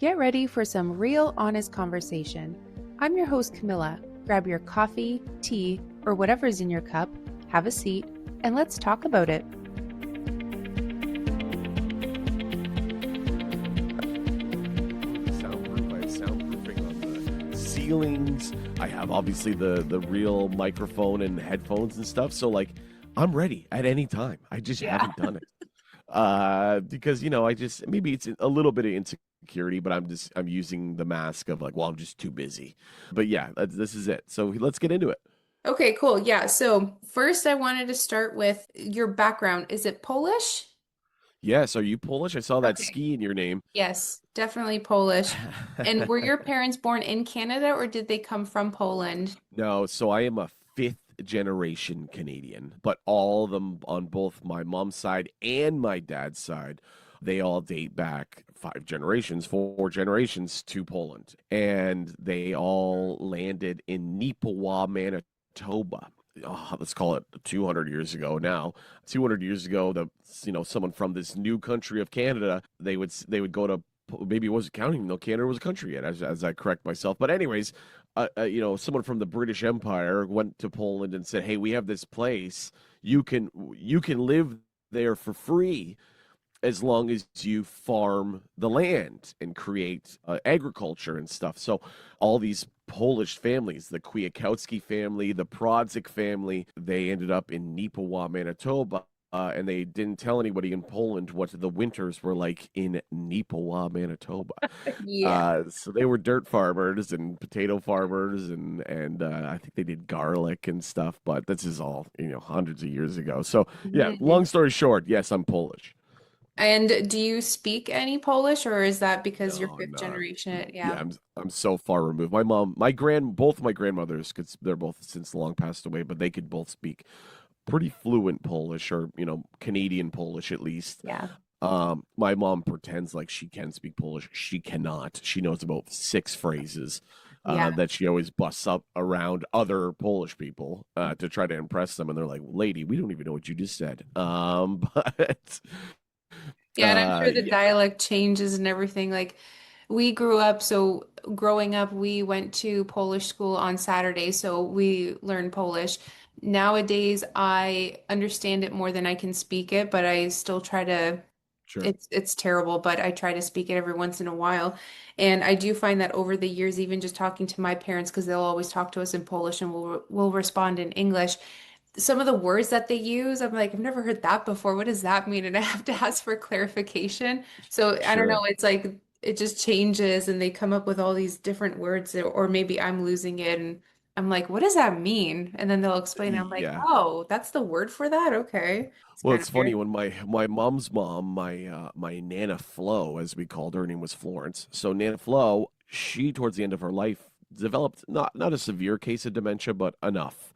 Get ready for some real, honest conversation. I'm your host, Camilla. Grab your coffee, tea, or whatever's in your cup, have a seat, and let's talk about it. Soundproof. I have soundproofing on the ceilings. I have obviously the real microphone and headphones and stuff. So like, I'm ready at any time. I just haven't done it. Because I just maybe it's a little bit of insecurity, but I'm using the mask of like, well, I'm just too busy. But yeah, this is it. So let's get into it. Okay, cool. Yeah. So first, I wanted to start with your background. Is it Polish? Yes, are you Polish? I saw that Okay. ski in your name. Yes, definitely Polish. And were your parents born in Canada or did they come from Poland? No, so I am a fifth generation Canadian, but all of them on both my mom's side and my dad's side, they all date back 5 generations, 4 generations to Poland. And they all landed in Nipawa, Manitoba. Let's call it 200 years ago now. 200 years ago, someone from this new country of Canada, they would go to, maybe it wasn't counting, no, Canada was a country yet, as I correct myself. But anyways, someone from the British Empire went to Poland and said, "Hey, we have this place. You can live there for free as long as you farm the land and create agriculture and stuff." So all these Polish families, the Kwiatkowski family, the Prodzik family, they ended up in Nipawa, Manitoba. And they didn't tell anybody in Poland what the winters were like in Nipawa, Manitoba. Yeah. So they were dirt farmers and potato farmers, and I think they did garlic and stuff. But this is all hundreds of years ago. So yeah, Mhm. long story short, yes, I'm Polish. And do you speak any Polish or is that because you're No, fifth not. generation? Yeah, Yeah. I'm so far removed. Both of my grandmothers, because they're both since long passed away, but they could both speak pretty fluent Polish, or Canadian Polish at least. Yeah. My mom pretends like she can speak Polish. She cannot. She knows about 6 phrases Yeah. that she always busts up around other Polish people to try to impress them, and they're like, "Lady, we don't even know what you just said." But Yeah, and I'm sure the yeah, dialect changes and everything. Like we grew up, so growing up, we went to Polish school on Saturday, so we learned Polish. Nowadays, I understand it more than I can speak it, but I still try to, sure, it's terrible, but I try to speak it every once in a while. And I do find that over the years, even just talking to my parents, because they'll always talk to us in Polish and we'll respond in English. Some of the words that they use, I'm like, I've never heard that before. What does that mean? And I have to ask for clarification. So I don't know, sure. it's like it just changes and they come up with all these different words, or maybe I'm losing it and I'm like, what does that mean? And then they'll explain. I'm like, Yeah. oh, that's the word for that? Okay. It's Well, kind of it's funny weird. when my mom's mom, my Nana Flo, as we called her, her name was Florence. So Nana Flo, she towards the end of her life developed not a severe case of dementia, but enough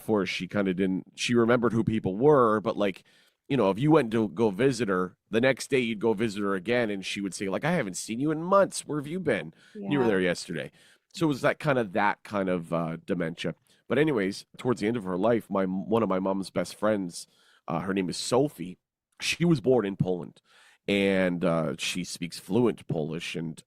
where she kind of didn't. She remembered who people were, but like, if you went to go visit her the next day, you'd go visit her again, and she would say like, "I haven't seen you in months. Where have you been? You were Yeah. there yesterday." So it was that kind of dementia. But anyways, towards the end of her life, my one of my mom's best friends, her name is Sophie. She was born in Poland, and she speaks fluent Polish. And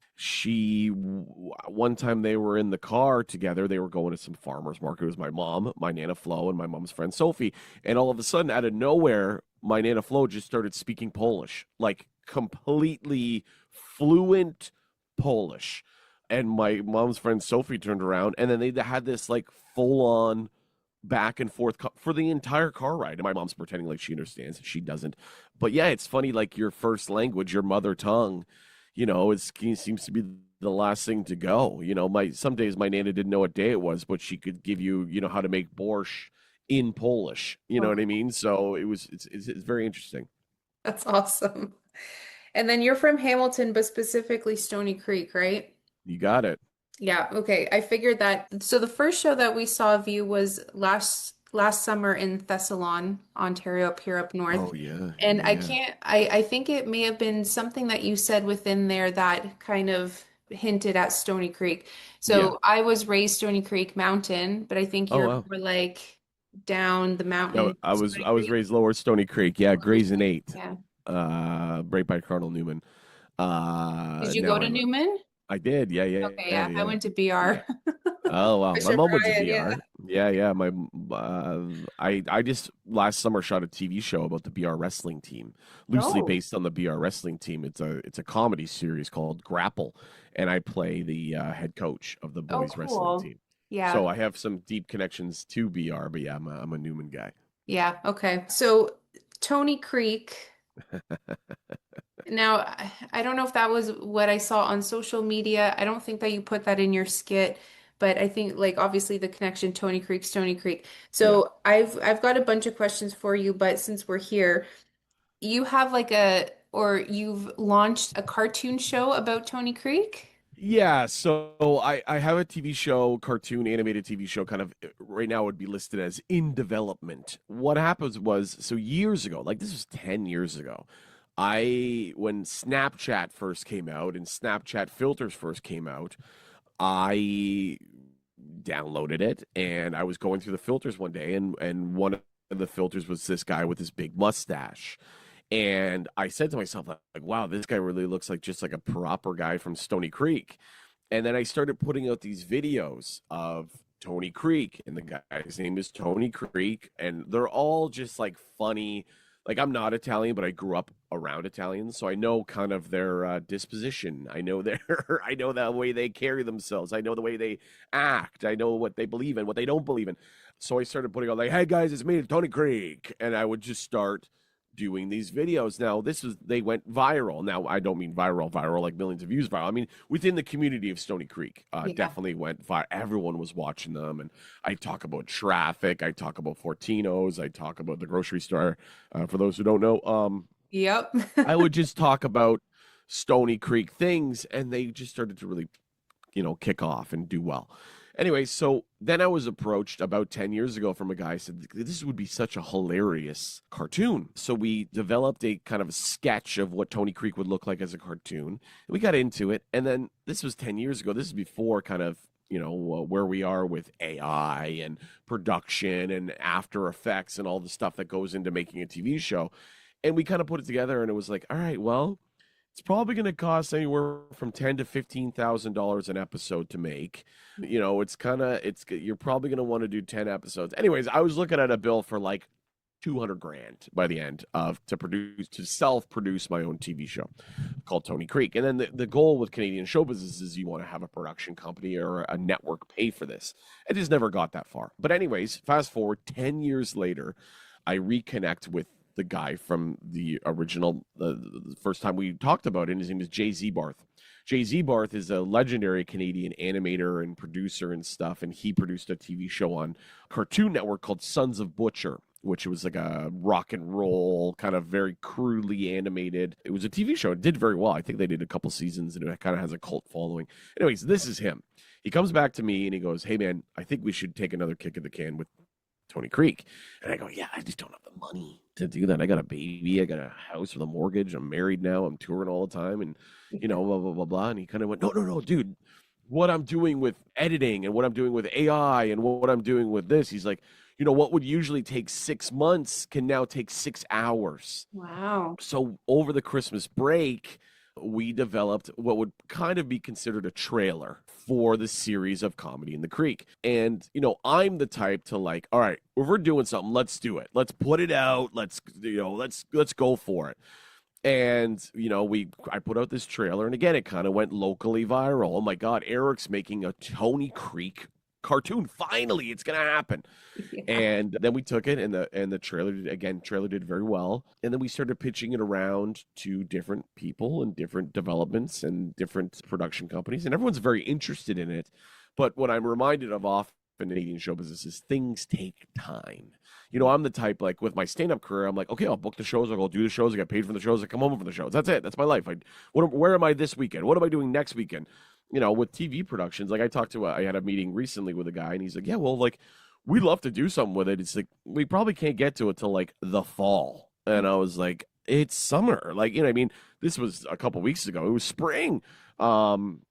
one time they were in the car together. They were going to some farmers market. It was my mom, my Nana Flo, and my mom's friend Sophie. And all of a sudden, out of nowhere, my Nana Flo just started speaking Polish, like completely fluent Polish. And my mom's friend Sophie turned around, and then they had this like full on back and forth for the entire car ride. And my mom's pretending like she understands. She doesn't. But yeah, it's funny, like your first language, your mother tongue, it seems to be the last thing to go. Some days my Nana didn't know what day it was, but she could give you, how to make borscht in Polish. You know Oh, what I mean? So it's very interesting. that's awesome. And then you're from Hamilton, but specifically Stony Creek, right? You got it. Yeah, okay. I figured that. So the first show that we saw of you was last summer in Thessalon, Ontario, up here up north. Oh yeah, And yeah, I yeah, can't, I think it may have been something that you said within there that kind of hinted at Stony Creek. yeah. So I was raised Stony Creek Mountain, but I think Oh you're wow. more like down the No, mountain, I was Stony I was Creek. raised Lower Stony Creek. Yeah, Gray's and Eight, Yeah. right by Cardinal Newman. Did you go Now to Newman? I did. Yeah, Okay, yeah, yeah. I yeah, went to yeah. BR. Oh wow, my Bishop mom went to Ryan, yeah. BR. Yeah, yeah. I just last summer shot a TV show about the BR wrestling team, loosely Oh, based on the BR wrestling team. It's a comedy series called Grapple, and I play the head coach of the oh, boys wrestling cool. team. So Yeah. I have some deep connections to BR, but yeah, I'm a Newman guy. Yeah. Okay. So Tony Creek. Now, I don't know if that was what I saw on social media. I don't think that you put that in your skit, but I think like obviously the connection Tony Creek's Tony Creek. Yeah. So I've got a bunch of questions for you, but since we're here, you have like a or you've launched a cartoon show about Tony Creek? Yeah, so I have a TV show, cartoon animated TV show, kind of right now would be listed as in development. What happens was, so years ago, like this was 10 years ago, when Snapchat first came out and Snapchat filters first came out, I downloaded it and I was going through the filters one day and one of the filters was this guy with this big mustache. And I said to myself, like, wow, this guy really looks like just like a proper guy from Stony Creek. And then I started putting out these videos of Tony Creek, and the guy's name is Tony Creek, and they're all just like funny. Like I'm not Italian, but I grew up around Italians, so I know kind of their disposition. I know their, I know the way they carry themselves. I know the way they act. I know what they believe in, what they don't believe in. So I started putting out like, "Hey guys, it's me, Tony Creek," and I would just start doing these videos. Now, they went viral. Now, I don't mean viral like millions of views viral. I mean within the community of Stony Creek, Yeah. definitely went viral. Everyone was watching them, and I talk about traffic. I talk about Fortinos. I talk about the grocery store. For those who don't know, Yep. I would just talk about Stony Creek things, and they just started to really kick off and do well. Anyway, so then I was approached about 10 years ago from a guy who said, this would be such a hilarious cartoon. So we developed a kind of a sketch of what Tony Creek would look like as a cartoon. And we got into it. And then this was 10 years ago. This is before kind of, where we are with AI and production and After Effects and all the stuff that goes into making a TV show. And we kind of put it together and it was like, all right, well, it's probably going to cost anywhere from $10,000 to $15,000 an episode to make. You're probably going to want to do 10 episodes. Anyways, I was looking at a bill for like 200 grand by the end of to self-produce my own TV show called Tony Creek. And then the goal with Canadian show business is you want to have a production company or a network pay for this. I just never got that far. But anyways, fast forward 10 years later, I reconnect with the guy from the original, the first time we talked about it. His name is Jay-Z Barth. Jay-Z Barth is a legendary Canadian animator and producer and stuff, and he produced a TV show on Cartoon Network called Sons of Butcher, which was like a rock and roll, kind of very crudely animated. It was a TV show. It did very well. I think they did a couple seasons, and it kind of has a cult following. Anyways, this is him. He comes back to me and he goes, "Hey man, I think we should take another kick at the can with Tony Creek." And I go, "Yeah, I just don't have the money to do that. I got a baby, I got a house with a mortgage, I'm married now, I'm touring all the time, and blah blah blah blah." And he kind of went, "No, no, no, dude. What I'm doing with editing and what I'm doing with AI and what I'm doing with this," he's like, "what would usually take 6 months can now take 6 hours." Wow. So over the Christmas break, we developed what would kind of be considered a trailer for the series of Comedy in the Creek. And, I'm the type to like, all right, if we're doing something, let's do it. Let's put it out. Let's go for it. And, I put out this trailer and again, it kind of went locally viral. Oh my God, Eric's making a Tony Creek cartoon. Finally, it's going to happen. Yeah. And then we took it, and the trailer did very well. And then we started pitching it around to different people and different developments and different production companies, and everyone's very interested in it. But what I'm reminded of often in Canadian show business is things take time. I'm the type, like with my stand-up career, I'm like, okay, I'll book the shows, I'll go do the shows, I get paid for the shows, I come home for the shows. That's it. That's my life. Where am I this weekend? What am I doing next weekend? With TV productions, like I had a meeting recently with a guy, and he's like, yeah, well, like we love to do something with it. It's like we probably can't get to it till like the fall. And I was like, it's summer. Like, I mean, this was a couple weeks ago. It was spring. Um,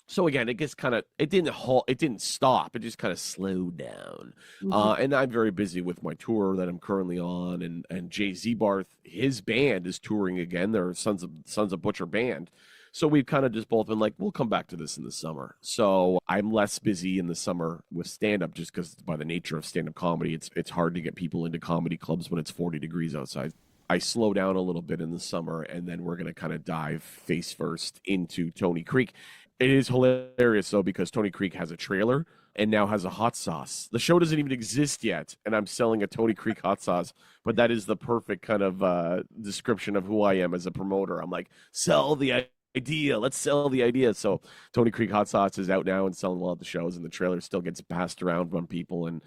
So again, it gets kind of it didn't halt, it didn't stop. It just kind of slowed down. Mhm. And I'm very busy with my tour that I'm currently on, and Jay Z Barth, his band is touring again. They're Sons of Butcher band. So we've kind of just both been like, we'll come back to this in the summer. So I'm less busy in the summer with stand up just because by the nature of stand up comedy, it's hard to get people into comedy clubs when it's 40 degrees outside. I slow down a little bit in the summer, and then we're going to kind of dive face first into Tony Creek. It is hilarious, though, because Tony Creek has a trailer and now has a hot sauce. The show doesn't even exist yet, and I'm selling a Tony Creek hot sauce. But that is the perfect kind of description of who I am as a promoter. I'm like, sell the idea. Let's sell the idea. So Tony Creek hot sauce is out now and selling well at the shows, and the trailer still gets passed around from people, and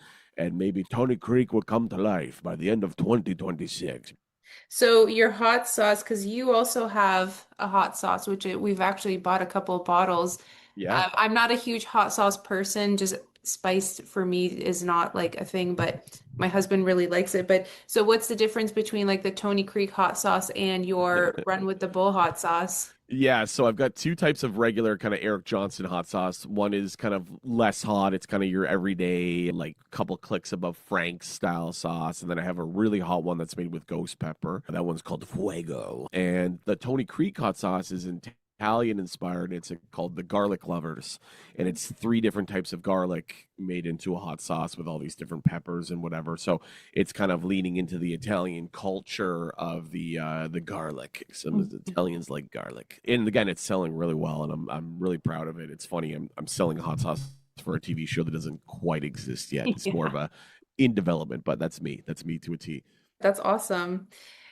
maybe Tony Creek will come to life by the end of 2026. So your hot sauce, because you also have a hot sauce, we've actually bought a couple of bottles. Yeah. I'm not a huge hot sauce person. Just spiced for me is not like a thing, but my husband really likes it. But so what's the difference between like the Tony Creek hot sauce and your Run with the Bull hot sauce? Yeah, so I've got two types of regular kind of Eric Johnston hot sauce. One is kind of less hot. It's kind of your everyday, like couple clicks above Frank's style sauce. And then I have a really hot one that's made with ghost pepper. That one's called Fuego. And the Tony Creek hot sauce is Italian inspired. It's called the Garlic Lovers. And it's three different types of garlic made into a hot sauce with all these different peppers and whatever. So it's kind of leaning into the Italian culture of the garlic. Some Italians like garlic, and again, it's selling really well, and I'm really proud of it. It's funny. I'm selling a hot sauce for a TV show that doesn't quite exist yet. It's more Yeah. of a in development, but that's me. That's me to a T. That's awesome.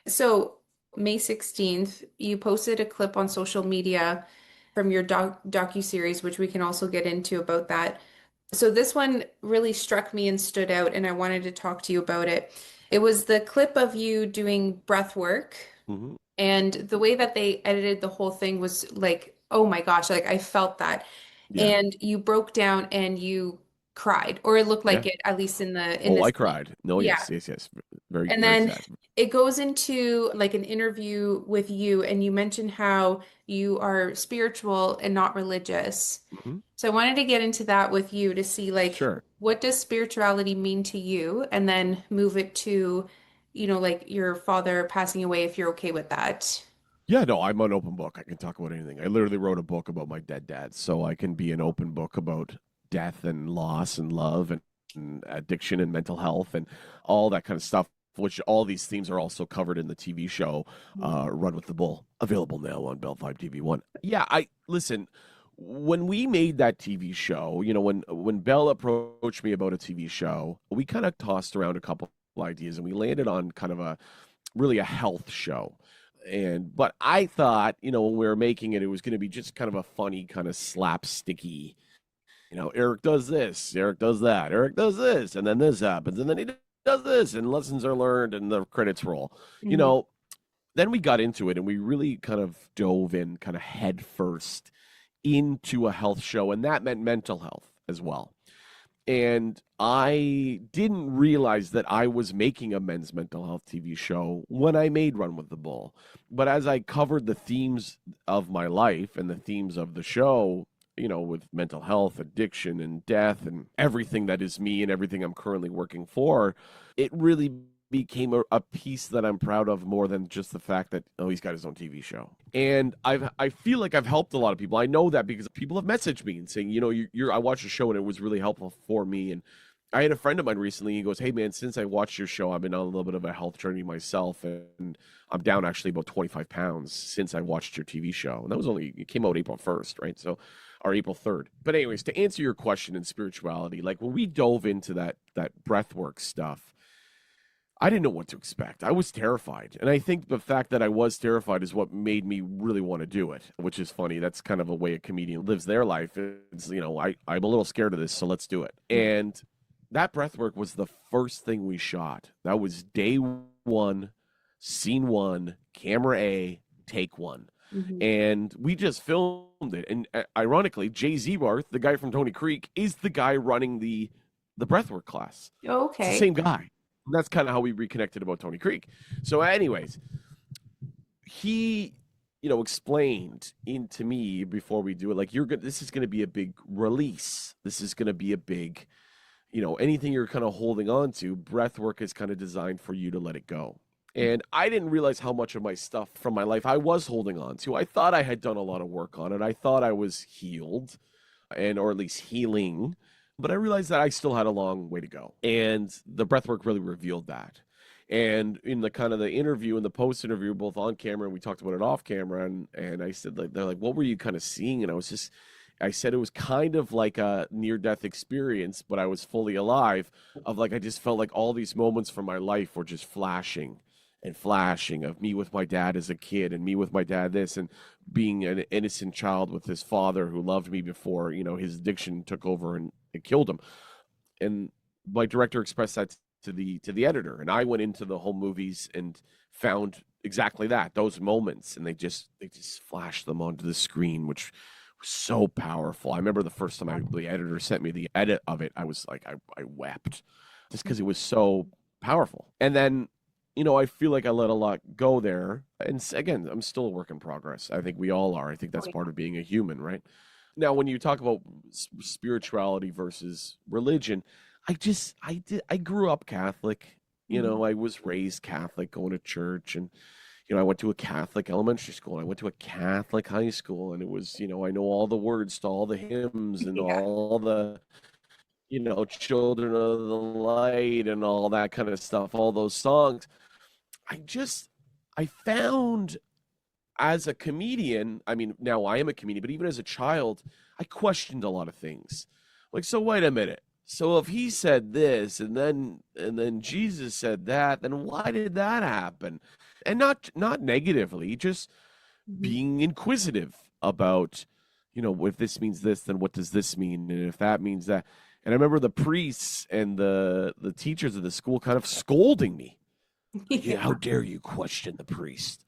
So, May 16th, you posted a clip on social media from your docu-series, which we can also get into about that. So this one really struck me and stood out, and I wanted to talk to you about it. It was the clip of you doing breath work, Hmm. and the way that they edited the whole thing was like, oh my gosh, like I felt that. Yeah, And you broke down and you cried, or it looked yeah. like it, at least in Oh, this. I cried. No, Yeah. yes, yes, yes. Very, And very then sad. it goes into like an interview with you, and you mentioned how you are spiritual and not religious. Hmm. So I wanted to get into that with you to see like Sure. what does spirituality mean to you, and then move it to, like your father passing away, if you're okay with that. Yeah, no, I'm an open book. I can talk about anything. I literally wrote a book about my dead dad, so I can be an open book about death and loss and love and addiction and mental health and all that kind of stuff. Which all these themes are also covered in the TV show Run with the Bull, available now on Fibe TV1. Yeah, I listen. When we made that TV show, when Bell approached me about a TV show, we kind of tossed around a couple ideas and we landed on kind of a really a health show. And but I thought, when we were making it, it was going to be just kind of a funny, kind of slapsticky. Eric does this, Eric does that, Eric does this, and then this happens, and then he does this, and lessons are learned, and the credits roll. You Mhm. know, then we got into it, and we really kind of dove in, kind of head first into a health show, and that meant mental health as well. And I didn't realize that I was making a men's mental health TV show when I made Run with the Bull. But as I covered the themes of my life and the themes of the show, with mental health, addiction, and death, and everything that is me and everything I'm currently working for, it really became a piece that I'm proud of more than just the fact that, oh, he's got his own TV show. And I feel like I've helped a lot of people. I know that because people have messaged me and saying, I watched your show and it was really helpful for me. And I had a friend of mine recently. He goes, "Hey man, since I watched your show, I've been on a little bit of a health journey myself, and I'm down actually about 25 pounds since I watched your TV show." And it came out April 1st, right? So, or April 3rd. But anyways, to answer your question in spirituality, like when we dove into that breathwork stuff, I didn't know what to expect. I was terrified. And I think the fact that I was terrified is what made me really want to do it, which is funny. That's kind of a way a comedian lives their life. It's, I'm a little scared of this, so let's do it. And that breathwork was the first thing we shot. That was day one, scene one, camera A, take one. Mhm. And we just filmed it. And ironically, Jay Z Barth, the guy from Tony Creek, is the guy running the breathwork class. It's the Okay. same guy. And that's kind of how we reconnected about Tony Creek. So, anyways, he, explained into me before we do it, like, this is going to be a big release. This is going to be a big, anything you're kind of holding on to, breath work is kind of designed for you to let it go. And I didn't realize how much of my stuff from my life I was holding on to. I thought I had done a lot of work on it. I thought I was healed or at least healing, but I realized that I still had a long way to go. And the breathwork really revealed that. And in the kind of the interview and the post interview, both on camera and we talked about it off camera, and I said, like, they're like, what were you kind of seeing? And I said it was kind of like a near death experience, but I was fully alive. Of like, I just felt like all these moments from my life were just flashing and flashing, of me with my dad as a kid and me with my dad this, and being an innocent child with his father who loved me before, his addiction took over and it killed him. And my director expressed that to the editor, and I went into the whole movies and found exactly that, those moments, and they just flashed them onto the screen, which was so powerful. I remember the first time the editor sent me the edit of it, I was like, I wept, just because it was so powerful. And then, I feel like I let a lot go there. And again, I'm still a work in progress. I think we all are. I think that's part of being a human, right? Now, when you talk about spirituality versus religion, I grew up Catholic. I was raised Catholic, going to church, and I went to a Catholic elementary school. I went to a Catholic high school, and it was, I know all the words to all the hymns and Yeah. all the, Children of the Light and all that kind of stuff, all those songs. I found, as a comedian, I mean, now I am a comedian, but even as a child, I questioned a lot of things. Like, so wait a minute. So if he said this and then Jesus said that, then why did that happen? And not negatively, just Mhm. being inquisitive about, if this means this, then what does this mean? And if that means that. And I remember the priests and the teachers of the school kind of scolding me. Like, yeah, Yeah. how dare you question the priest?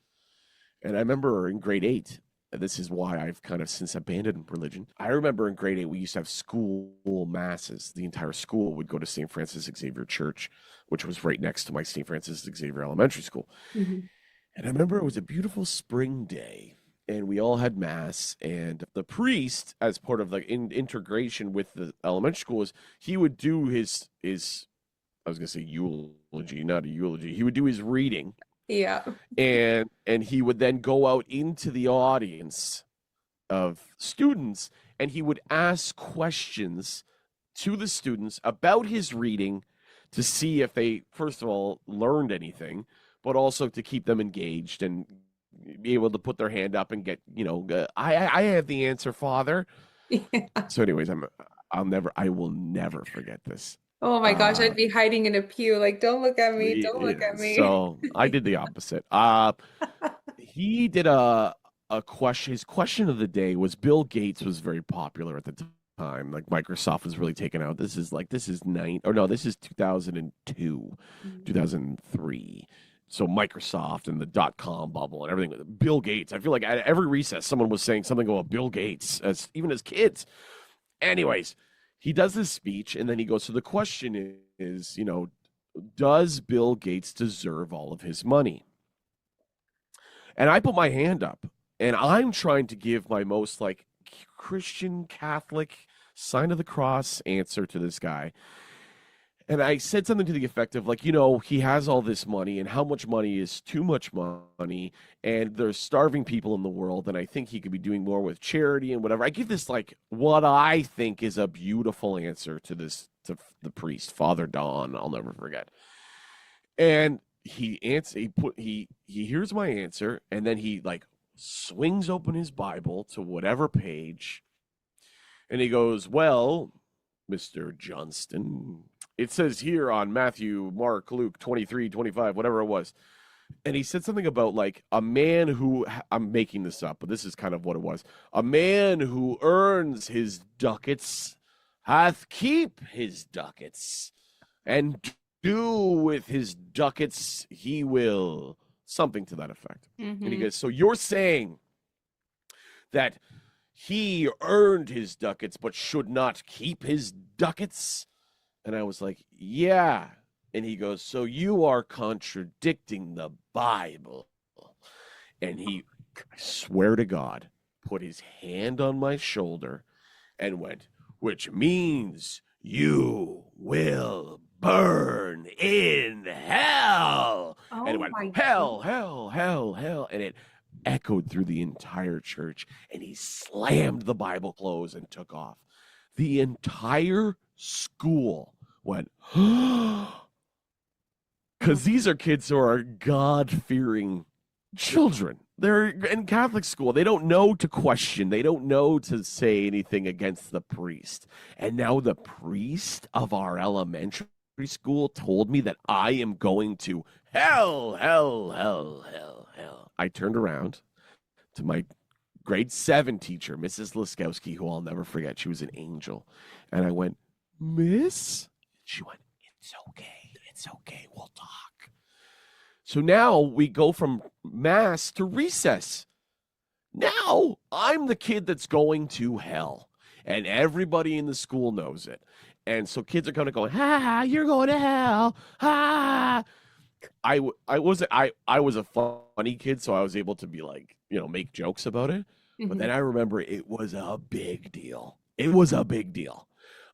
And I remember in grade 8, this is why I've kind of since abandoned religion. I remember in grade 8, we used to have school masses. The entire school would go to St. Francis Xavier Church, which was right next to my St. Francis Xavier Elementary School. Mhm. And I remember it was a beautiful spring day, and we all had mass. And the priest, as part of the integration with the elementary school, he would do his I was going to say eulogy, not a eulogy. He would do his reading, Yeah. and he would then go out into the audience of students, and he would ask questions to the students about his reading to see if they, first of all, learned anything, but also to keep them engaged and be able to put their hand up and get, I have the answer, Father. Yeah. So, anyways, I will never forget this. Oh my gosh, Uh, I'd be hiding in a pew, like, don't look at me, don't look at me. so I did the opposite. He did a question. His question of the day was, Bill Gates was very popular at the time. Like, Microsoft was really taken out. This is 2002, Mhm. 2003. So Microsoft and the dot-com bubble and everything. Bill Gates. I feel like at every recess, someone was saying something about Bill Gates, even as kids. Anyways, he does this speech, and then he goes, so the question is, does Bill Gates deserve all of his money? And I put my hand up, and I'm trying to give my most like Christian Catholic sign of the cross answer to this guy. And I said something to the effect of, like, he has all this money, and how much money is too much money, and there's starving people in the world, and I think he could be doing more with charity and whatever. I give this, like, what I think is a beautiful answer to the priest, Father Don, I'll never forget. And he hears my answer, and then he, like, swings open his Bible to whatever page, and he goes, well, Mr. Johnston, it says here on Matthew, Mark, Luke 23, 25, whatever it was. And he said something about, like, a man who, I'm making this up, but this is kind of what it was. A man who earns his ducats hath keep his ducats, and do with his ducats he will. Something to that effect. And he Mhm. goes, so you're saying that he earned his ducats but should not keep his ducats? And I was like, yeah. And he goes, so you are contradicting the Bible. And I swear to God, put his hand on my shoulder and went, which means you will burn in hell. And it Oh went, my God. hell, hell, hell, hell. And it echoed through the entire church. And he slammed the Bible closed and took off. The entire school went, Oh, because these are kids who are God fearing children. They're in Catholic school. They don't know to question. They don't know to say anything against the priest. And now the priest of our elementary school told me that I am going to hell, hell, hell, hell, hell. I turned around to my grade 7 teacher, Mrs. Laskowski, who I'll never forget. She was an angel. And I went, Miss? She went, it's okay. It's okay. We'll talk. So now we go from mass to recess. Now I'm the kid that's going to hell. And everybody in the school knows it. And so kids are kind of going, ha, ha, you're going to hell. Ha. I was a funny kid, so I was able to be like, make jokes about it. But mhm. then I remember it was a big deal. It was a big deal.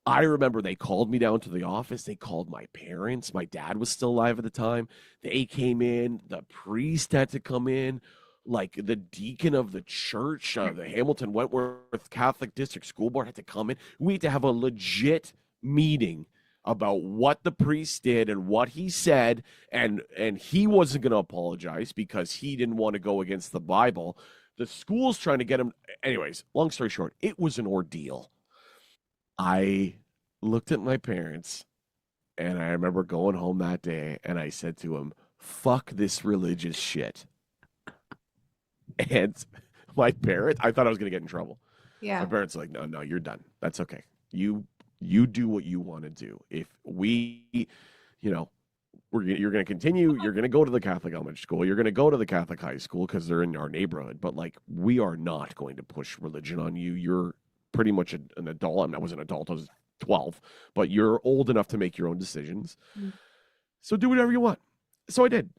I remember they called me down to the office. They called my parents. My dad was still alive at the time. They came in. The priest had to come in. Like the deacon of the church, the Hamilton Wentworth Catholic District School Board had to come in. We had to have a legit meeting about what the priest did and what he said, and he wasn't going to apologize because he didn't want to go against the Bible. The school's trying to get him. Anyways, long story short, it was an ordeal. I looked at my parents and I remember going home that day and I said to him, fuck this religious shit. And my parents, I thought I was going to get in trouble. My Yeah. parents were like, no, no, you're done. That's okay. You do what you want to do. If we, you know, you're going to continue, you're going to go to the Catholic elementary school, you're going to go to the Catholic high school because they're in our neighborhood. But like, we are not going to push religion on you. You're pretty much an adult. I mean, I was an adult, I was 12, but you're old enough to make your own decisions. Mm. So do whatever you want. So I did.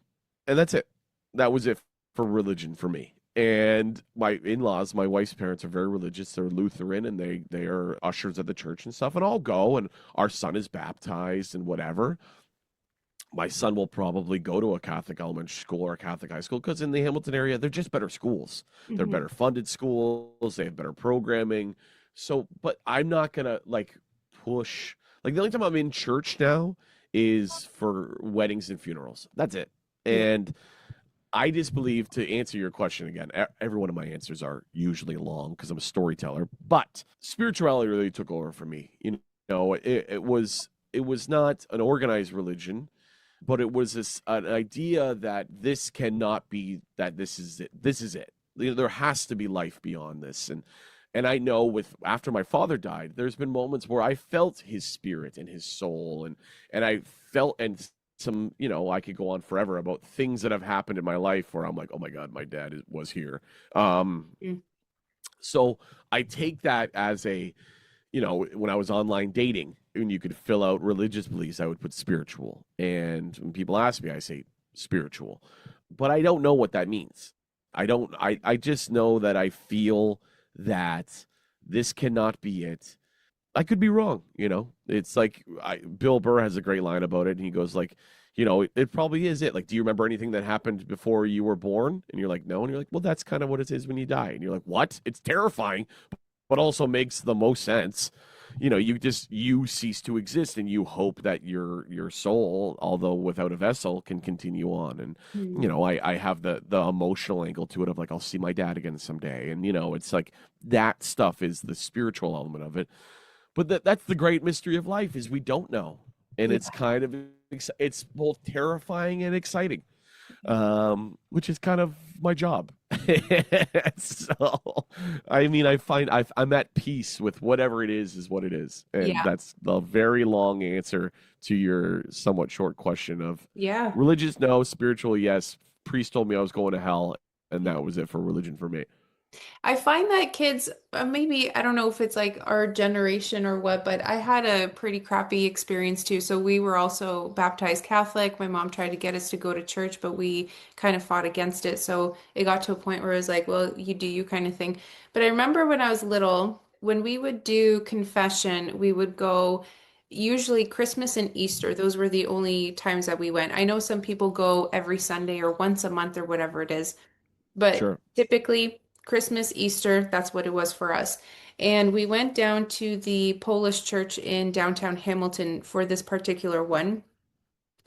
And that's it. That was it for religion for me. And my in-laws, my wife's parents are very religious. They're Lutheran and they are ushers at the church and stuff. And I'll go and our son is baptized and whatever. My son will probably go to a Catholic elementary school or a Catholic high school because in the Hamilton area, they're just better schools. They're Mhm. better funded schools. They have better programming. So, but I'm not gonna like push. Like the only time I'm in church now is for weddings and funerals. That's it. Yeah. And I just believe, to answer your question again, every one of my answers are usually long because I'm a storyteller. But spirituality really took over for me. It was not an organized religion, but it was an idea that this cannot be, that this is it. This is it. There has to be life beyond this. And I know with after my father died, there's been moments where I felt his spirit and his soul, and I felt, and some, I could go on forever about things that have happened in my life where I'm like, oh my God, my dad was here. Um, Mm. so I take that as when I was online dating and you could fill out religious beliefs, I would put spiritual. And when people ask me, I say spiritual. But I don't know what that means. I just know that I feel that this cannot be it. I could be wrong. It's like Bill Burr has a great line about it, and he goes like, it probably is it. Like, do you remember anything that happened before you were born? And you're like, no. And you're like, well, that's kind of what it is when you die. And you're like, what? It's terrifying, but also makes the most sense. You cease to exist, and you hope that your soul, although without a vessel, can continue on. And Mm. I have the emotional angle to it of like I'll see my dad again someday, and it's like that stuff is the spiritual element of it. But that's the great mystery of life is we don't know, and Yeah. it's kind of it's both terrifying and exciting, which is kind of my job. So, I mean, I find I'm at peace with whatever it is what it is, and Yeah. that's the very long answer to your somewhat short question of Yeah. religious, no, spiritual, yes. Priest told me I was going to hell, and that was it for religion for me. I find that kids, maybe, I don't know if it's like our generation or what, but I had a pretty crappy experience too. So we were also baptized Catholic. My mom tried to get us to go to church, but we kind of fought against it. So it got to a point where it was like, well, you do you kind of thing. But I remember when I was little, when we would do confession, we would go usually Christmas and Easter. Those were the only times that we went. I know some people go every Sunday or once a month or whatever it is. But Sure. typically, Christmas, Easter, that's what it was for us. And we went down to the Polish church in downtown Hamilton for this particular one.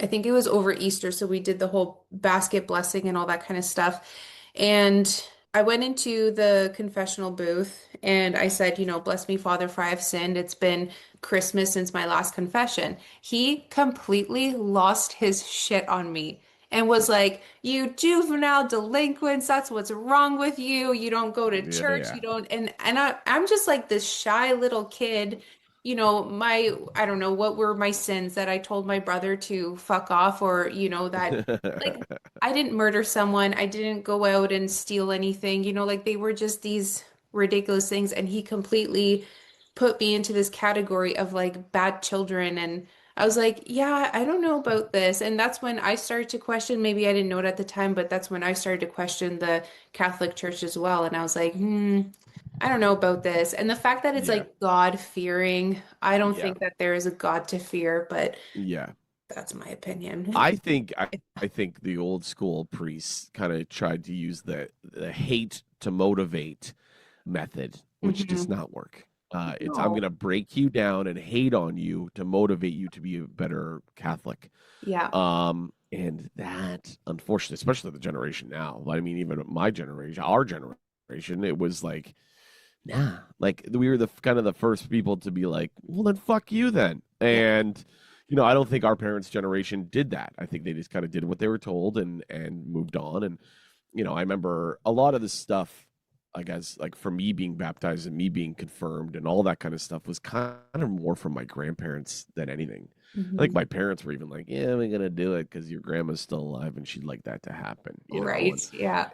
I think it was over Easter, so we did the whole basket blessing and all that kind of stuff. And I went into the confessional booth and I said, bless me, Father, for I have sinned. It's been Christmas since my last confession. He completely lost his shit on me and was like, you juvenile delinquents, that's what's wrong with you. You don't go to Yeah, church, yeah. you don't, and I'm just like this shy little kid. I don't know what were my sins that I told my brother to fuck off, or that like I didn't murder someone, I didn't go out and steal anything, like they were just these ridiculous things, and he completely put me into this category of like bad children. And I was like, yeah, I don't know about this. And that's when I started to question, maybe I didn't know it at the time, but that's when I started to question the Catholic Church as well. And I was like, I don't know about this. And the fact that it's Yeah. like God-fearing, I don't Yeah. think that there is a God to fear, but Yeah. that's my opinion. I think I think the old school priests kind of tried to use the hate to motivate method, which does Hmm. not work. It's I'm No. gonna break you down and hate on you to motivate you to be a better Catholic. Yeah. And that, unfortunately, especially the generation now. I mean, even my generation, our generation, it was like, nah, like we were the kind of the first people to be like, well, then fuck you then. Yeah. And I don't think our parents' generation did that. I think they just kind of did what they were told and moved on. And I remember a lot of this stuff. I guess like for me being baptized and me being confirmed and all that kind of stuff was kind of more from my grandparents than anything. I think Hmm. my parents were even like, "Yeah, we're gonna do it because your grandma's still alive and she'd like that to happen," Right. And Yeah.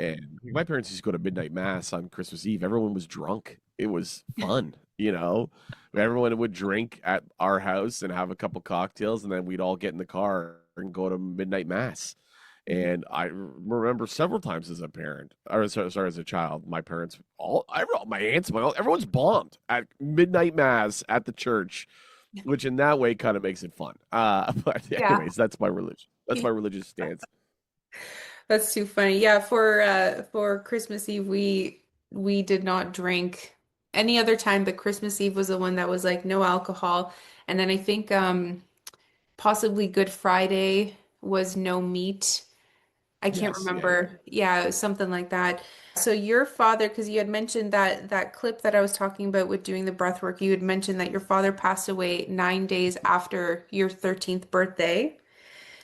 my parents used to go to midnight mass on Christmas Eve. Everyone was drunk. It was fun. Everyone would drink at our house and have a couple cocktails, and then we'd all get in the car and go to midnight mass. And I remember several times as a parent, or sorry, as a child, my parents, my aunts, everyone's bombed at midnight mass at the church, which in that way kind of makes it fun. But Yeah. anyways, that's my religion. That's my religious stance. That's too funny. Yeah, for Christmas Eve we did not drink any other time, but Christmas Eve was the one that was like no alcohol. And then I think possibly Good Friday was no meat. I can't Yes, yeah, yeah. remember. Yeah, it was something like that. So your father, because you had mentioned that clip that I was talking about with doing the breath work, you had mentioned that your father passed away 9 days after your 13th birthday.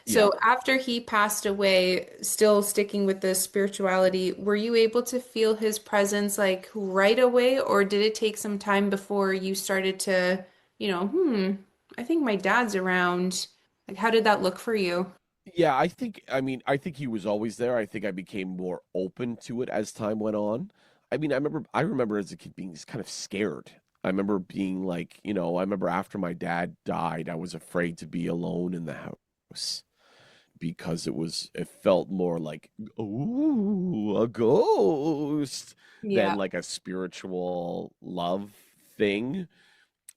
Yeah. So after he passed away, still sticking with the spirituality, were you able to feel his presence like right away, or did it take some time before you started to, I think my dad's around. Like, how did that look for you? Yeah, I think he was always there. I think I became more open to it as time went on. I remember as a kid being kind of scared. I remember being like, I remember after my dad died, I was afraid to be alone in the house because it felt more like, ooh, a ghost than Yeah. like a spiritual love thing.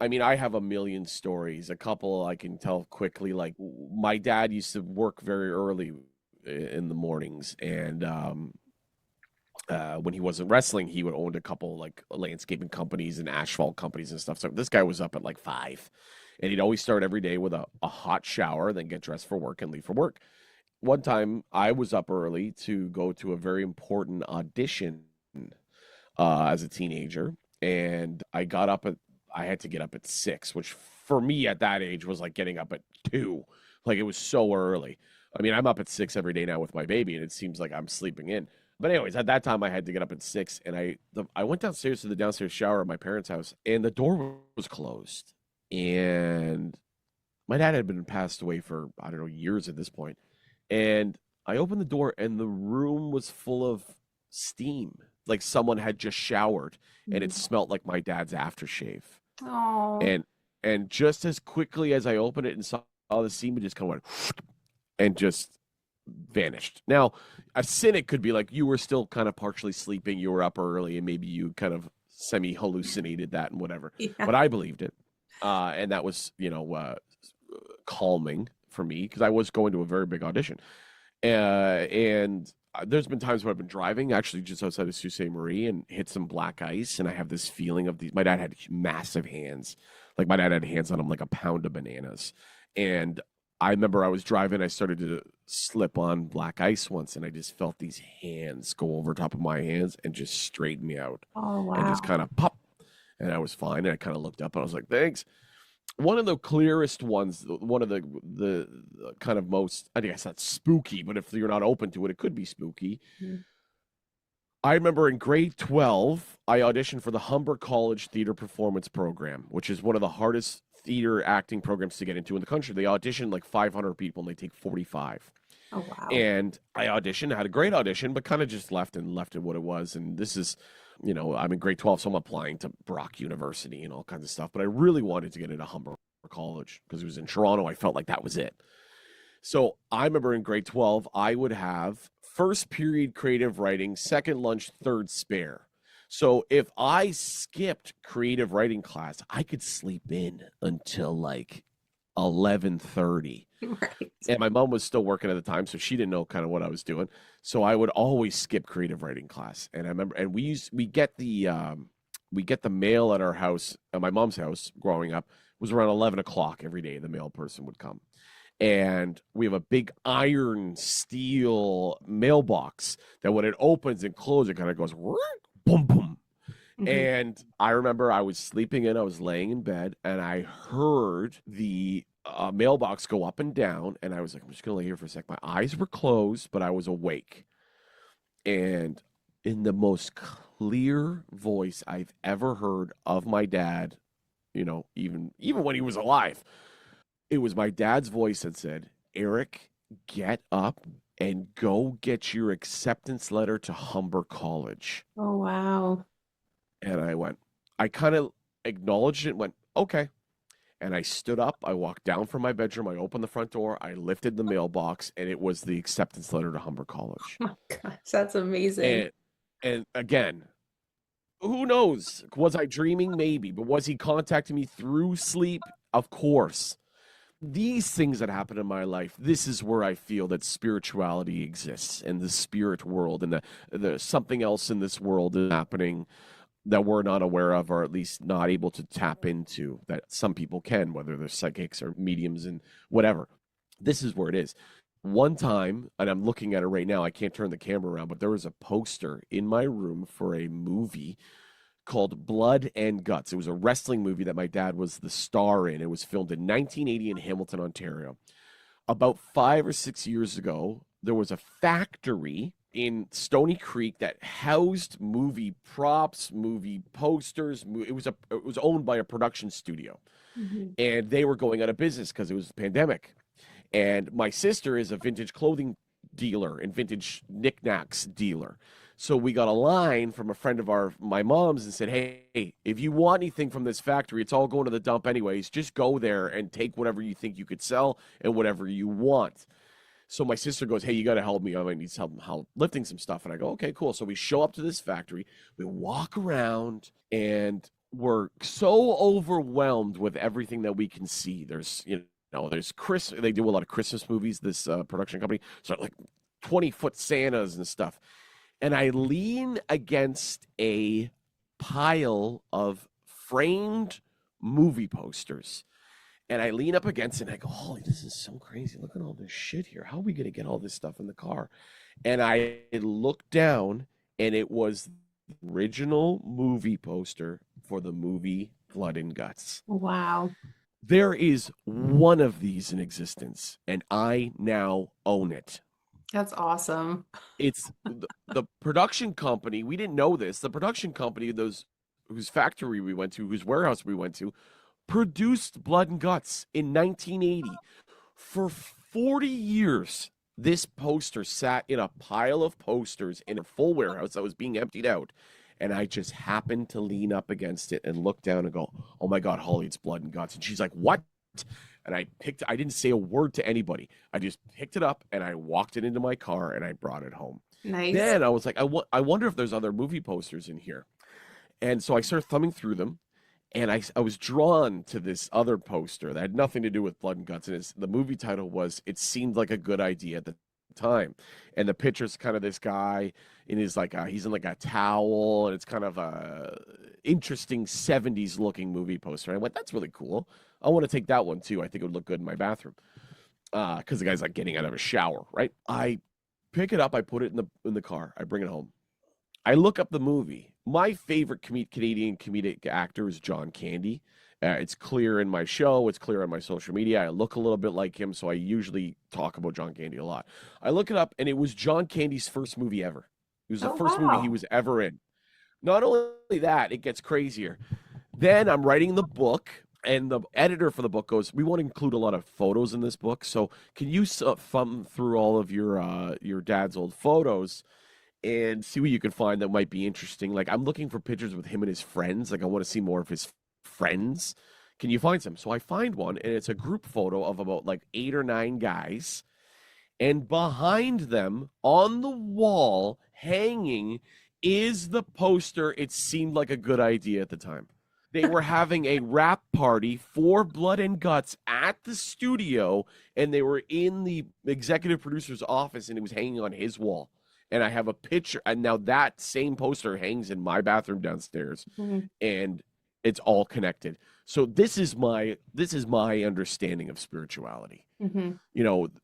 I mean, I have a million stories. A couple I can tell quickly. Like my dad used to work very early in the mornings, and when he wasn't wrestling, he would own a couple like landscaping companies and asphalt companies and stuff. So this guy was up at like 5, and he'd always start every day with a hot shower, then get dressed for work and leave for work. One time, I was up early to go to a very important audition as a teenager, and I had to get up at 6, which for me at that age was like getting up at 2. Like it was so early. I mean, I'm up at 6 every day now with my baby, and it seems like I'm sleeping in. But anyways, at that time I had to get up at 6, and I went downstairs to the downstairs shower at my parents' house, and the door was closed. And my dad had been passed away for I don't know years at this point, and I opened the door, and the room was full of steam. like someone had just showered and it Mhm. smelled like my dad's aftershave. Oh, And just as quickly as I opened it and saw the semen just kind of went and just vanished. Now, a cynic could be like, you were still kind of partially sleeping, you were up early, and maybe you kind of semi hallucinated that and whatever. yeah. But I believed it. And that was, calming for me because I was going to a very big audition. And there's been times where I've been driving actually just outside of Sault Ste. Marie and hit some black ice. And I have this feeling of these. My dad had massive hands. Like my dad had hands on him like a pound of bananas. And I remember I was driving, I started to slip on black ice once, and I just felt these hands go over top of my hands and just straighten me out Oh, and just kind wow. of pop. And I was fine. And I kind of looked up and I was like, thanks. One of the clearest ones, one of the kind of most, I guess not spooky, but if you're not open to it, it could be spooky. Mhm. I remember in grade 12, I auditioned for the Humber College Theater Performance Program, which is one of the hardest theater acting programs to get into in the country. They audition like 500 people and they take 45. Oh, wow. And I auditioned, I had a great audition, but kind of just left it what it was. And this is, I'm in grade 12, so I'm applying to Brock University and all kinds of stuff. But I really wanted to get into Humber College because it was in Toronto. I felt like that was it. So I remember in grade 12, I would have first period creative writing, second lunch, third spare. So if I skipped creative writing class, I could sleep in until like 11:30. Right. And my mom was still working at the time, so she didn't know kind of what I was doing. So I would always skip creative writing class. And I remember, and we get the mail at our house, at my mom's house growing up, was around 11 o'clock every day. The mail person would come, and we have a big iron steel mailbox that when it opens and closes, it kind of goes boom boom. Mhm. And I remember I was sleeping in, I was laying in bed, and I heard the mailbox go up and down. And I was like, I'm just going to lay here for a sec. My eyes were closed, but I was awake. And in the most clear voice I've ever heard of my dad, even when he was alive, it was my dad's voice that said, Eric, get up and go get your acceptance letter to Humber College. Oh, wow. And I kind of acknowledged it and went, okay. And I stood up, I walked down from my bedroom, I opened the front door, I lifted the mailbox, and it was the acceptance letter to Humber College. Oh my gosh, that's amazing. And again, who knows? Was I dreaming? Maybe. But was he contacting me through sleep? Of course. These things that happen in my life, this is where I feel that spirituality exists and the spirit world and the something else in this world is happening that we're not aware of or at least not able to tap into that some people can, whether they're psychics or mediums and whatever. This is where it is. One time, and I'm looking at it right now, I can't turn the camera around, but there was a poster in my room for a movie called Blood and Guts. It was a wrestling movie that my dad was the star in. It was filmed in 1980 in Hamilton, Ontario. About 5 or 6 years ago, there was a factory in Stony Creek that housed movie props, movie posters. It was owned by a production studio, Mhm. and they were going out of business because it was a pandemic. And my sister is a vintage clothing dealer and vintage knickknacks dealer. So we got a line from a friend of my mom's and said, "Hey, if you want anything from this factory, it's all going to the dump anyways. Just go there and take whatever you think you could sell and whatever you want." So my sister goes, "Hey, you got to help me. I might need some help lifting some stuff." And I go, "Okay, cool." So we show up to this factory. We walk around and we're so overwhelmed with everything that we can see. There's Chris. They do a lot of Christmas movies. This production company, so like 20-foot Santas and stuff. And I lean against a pile of framed movie posters. And I lean up against it and I go, holy, this is so crazy. Look at all this shit here. How are we going to get all this stuff in the car? And I looked down and it was the original movie poster for the movie Blood and Guts. Wow. There is one of these in existence, and I now own it. That's awesome. It's the production company. We didn't know this. The production company, whose factory we went to, whose warehouse we went to, produced Blood and Guts in 1980 for 40 years. This poster sat in a pile of posters in a full warehouse that was being emptied out. And I just happened to lean up against it and look down and go, "Oh my God, Holly, it's blood and guts." And she's like, "What?" And I didn't say a word to anybody. I just picked it up and I walked it into my car and I brought it home. Nice. Then I was like, I wonder if there's other movie posters in here. And so I started thumbing through them, and I was drawn to this other poster that had nothing to do with blood and guts. And the movie title was "It Seemed Like a Good Idea at the Time." And the picture's kind of this guy in his he's in like a towel, and it's kind of a interesting 70s looking movie poster. And I went, "That's really cool. I want to take that one too. I think it would look good in my bathroom." Because the guy's like getting out of a shower, right? I pick it up, I put it in the car, I bring it home. I look up the movie. My favorite Canadian comedic actor is John Candy. It's clear in my show. It's clear on my social media. I look a little bit like him, so I usually talk about John Candy a lot. I look it up, and it was John Candy's first movie ever. It was the Oh, first movie he wow. was ever in. Not only that, it gets crazier. Then I'm writing the book, and the editor for the book goes, "We want to include a lot of photos in this book, so can you thumb through all of your dad's old photos and see what you can find that might be interesting? Like, I'm looking for pictures with him and his friends. Like, I want to see more of his friends. Can you find some?" So I find one, and it's a group photo of about like 8 or 9 guys. And behind them on the wall, hanging, is the poster "It Seemed Like a Good Idea at the Time." They were having a wrap party for Blood and Guts at the studio, and they were in the executive producer's office, and it was hanging on his wall. And I have a picture, and now that same poster hangs in my bathroom downstairs, Mhm. and it's all connected. So this is my understanding of spirituality. Mhm.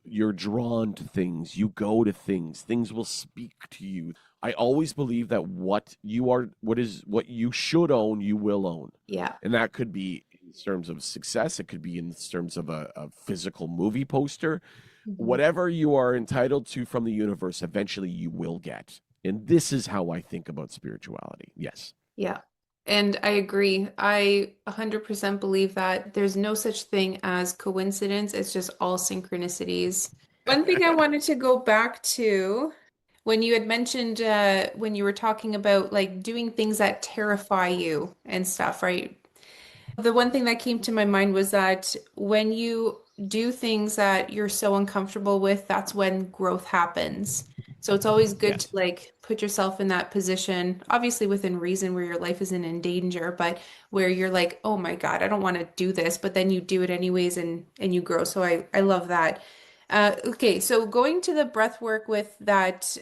You're drawn to things, you go to things will speak to you. I always believe that what you should own, you will own. Yeah. And that could be in terms of success, it could be in terms of a physical movie poster. Mhm. Whatever you are entitled to from the universe, eventually you will get. And this is how I think about spirituality. Yes. Yeah. And I agree. I 100% believe that there's no such thing as coincidence. It's just all synchronicities. One thing I wanted to go back to when you had mentioned when you were talking about like doing things that terrify you and stuff, right? The one thing that came to my mind was that when you do things that you're so uncomfortable with, that's when growth happens. So it's always good to Yes. like put yourself in that position, obviously within reason where your life isn't in danger, but where you're like, "Oh my God, I don't want to do this," but then you do it anyways and you grow. So I love that. Okay, so going to the breath work with that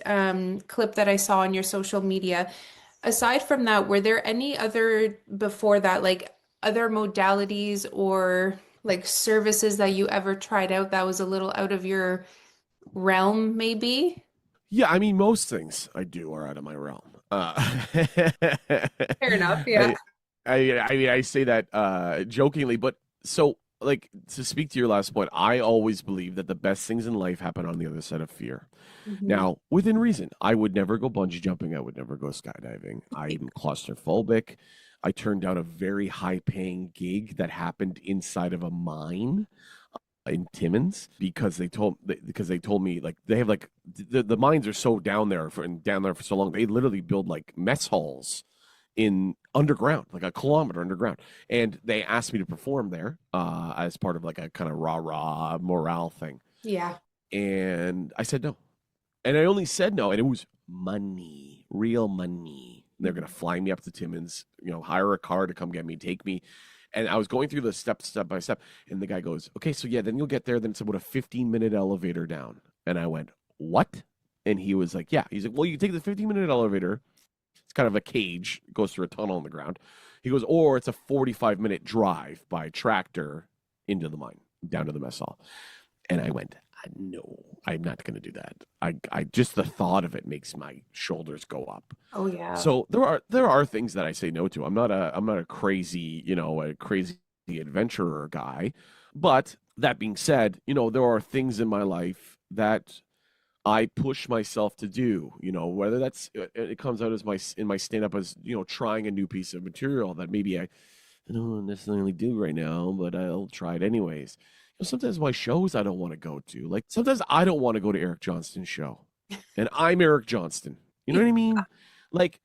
clip that I saw on your social media, aside from that, were there any other before that, like other modalities or like services that you ever tried out that was a little out of your realm, maybe? Yeah, I mean, most things I do are out of my realm. Fair enough, yeah. I, I mean, I say that jokingly, but so like to speak to your last point, I always believe that the best things in life happen on the other side of fear. Hmm. Now, within reason, I would never go bungee jumping. I would never go skydiving. I'm claustrophobic. I turned down a very high paying gig that happened inside of a mine in Timmins because they told me like they have like the mines are so down there for so long they literally build like mess halls in underground, like a kilometer underground. And they asked me to perform there as part of like a kind of rah rah morale thing. Yeah. And I said no. And I only said no, and it was money, real money. They're gonna fly me up to Timmins, hire a car to come get me, take me. And I was going through the step by step, and the guy goes, "Okay, so yeah, then you'll get there. Then it's about a 15-minute elevator down." And I went, "What?" And he was like, "Yeah." He's like, "Well, you take the 15-minute elevator. It's kind of a cage, it goes through a tunnel in the ground." He goes, "Or it's a 45-minute drive by tractor into the mine, down to the mess hall." And I went, "No, I'm not going to do that. I just the thought of it makes my shoulders go up." Oh yeah. So there are things that I say no to. I'm not a crazy, a crazy adventurer guy. But that being said, there are things in my life that I push myself to do, whether that's it comes out as my in my stand up as, trying a new piece of material that maybe I don't necessarily do right now, but I'll try it anyways. Sometimes my shows I don't want to go to. Like sometimes I don't want to go to Eric Johnston's show, and I'm Eric Johnston. You know what I mean? Like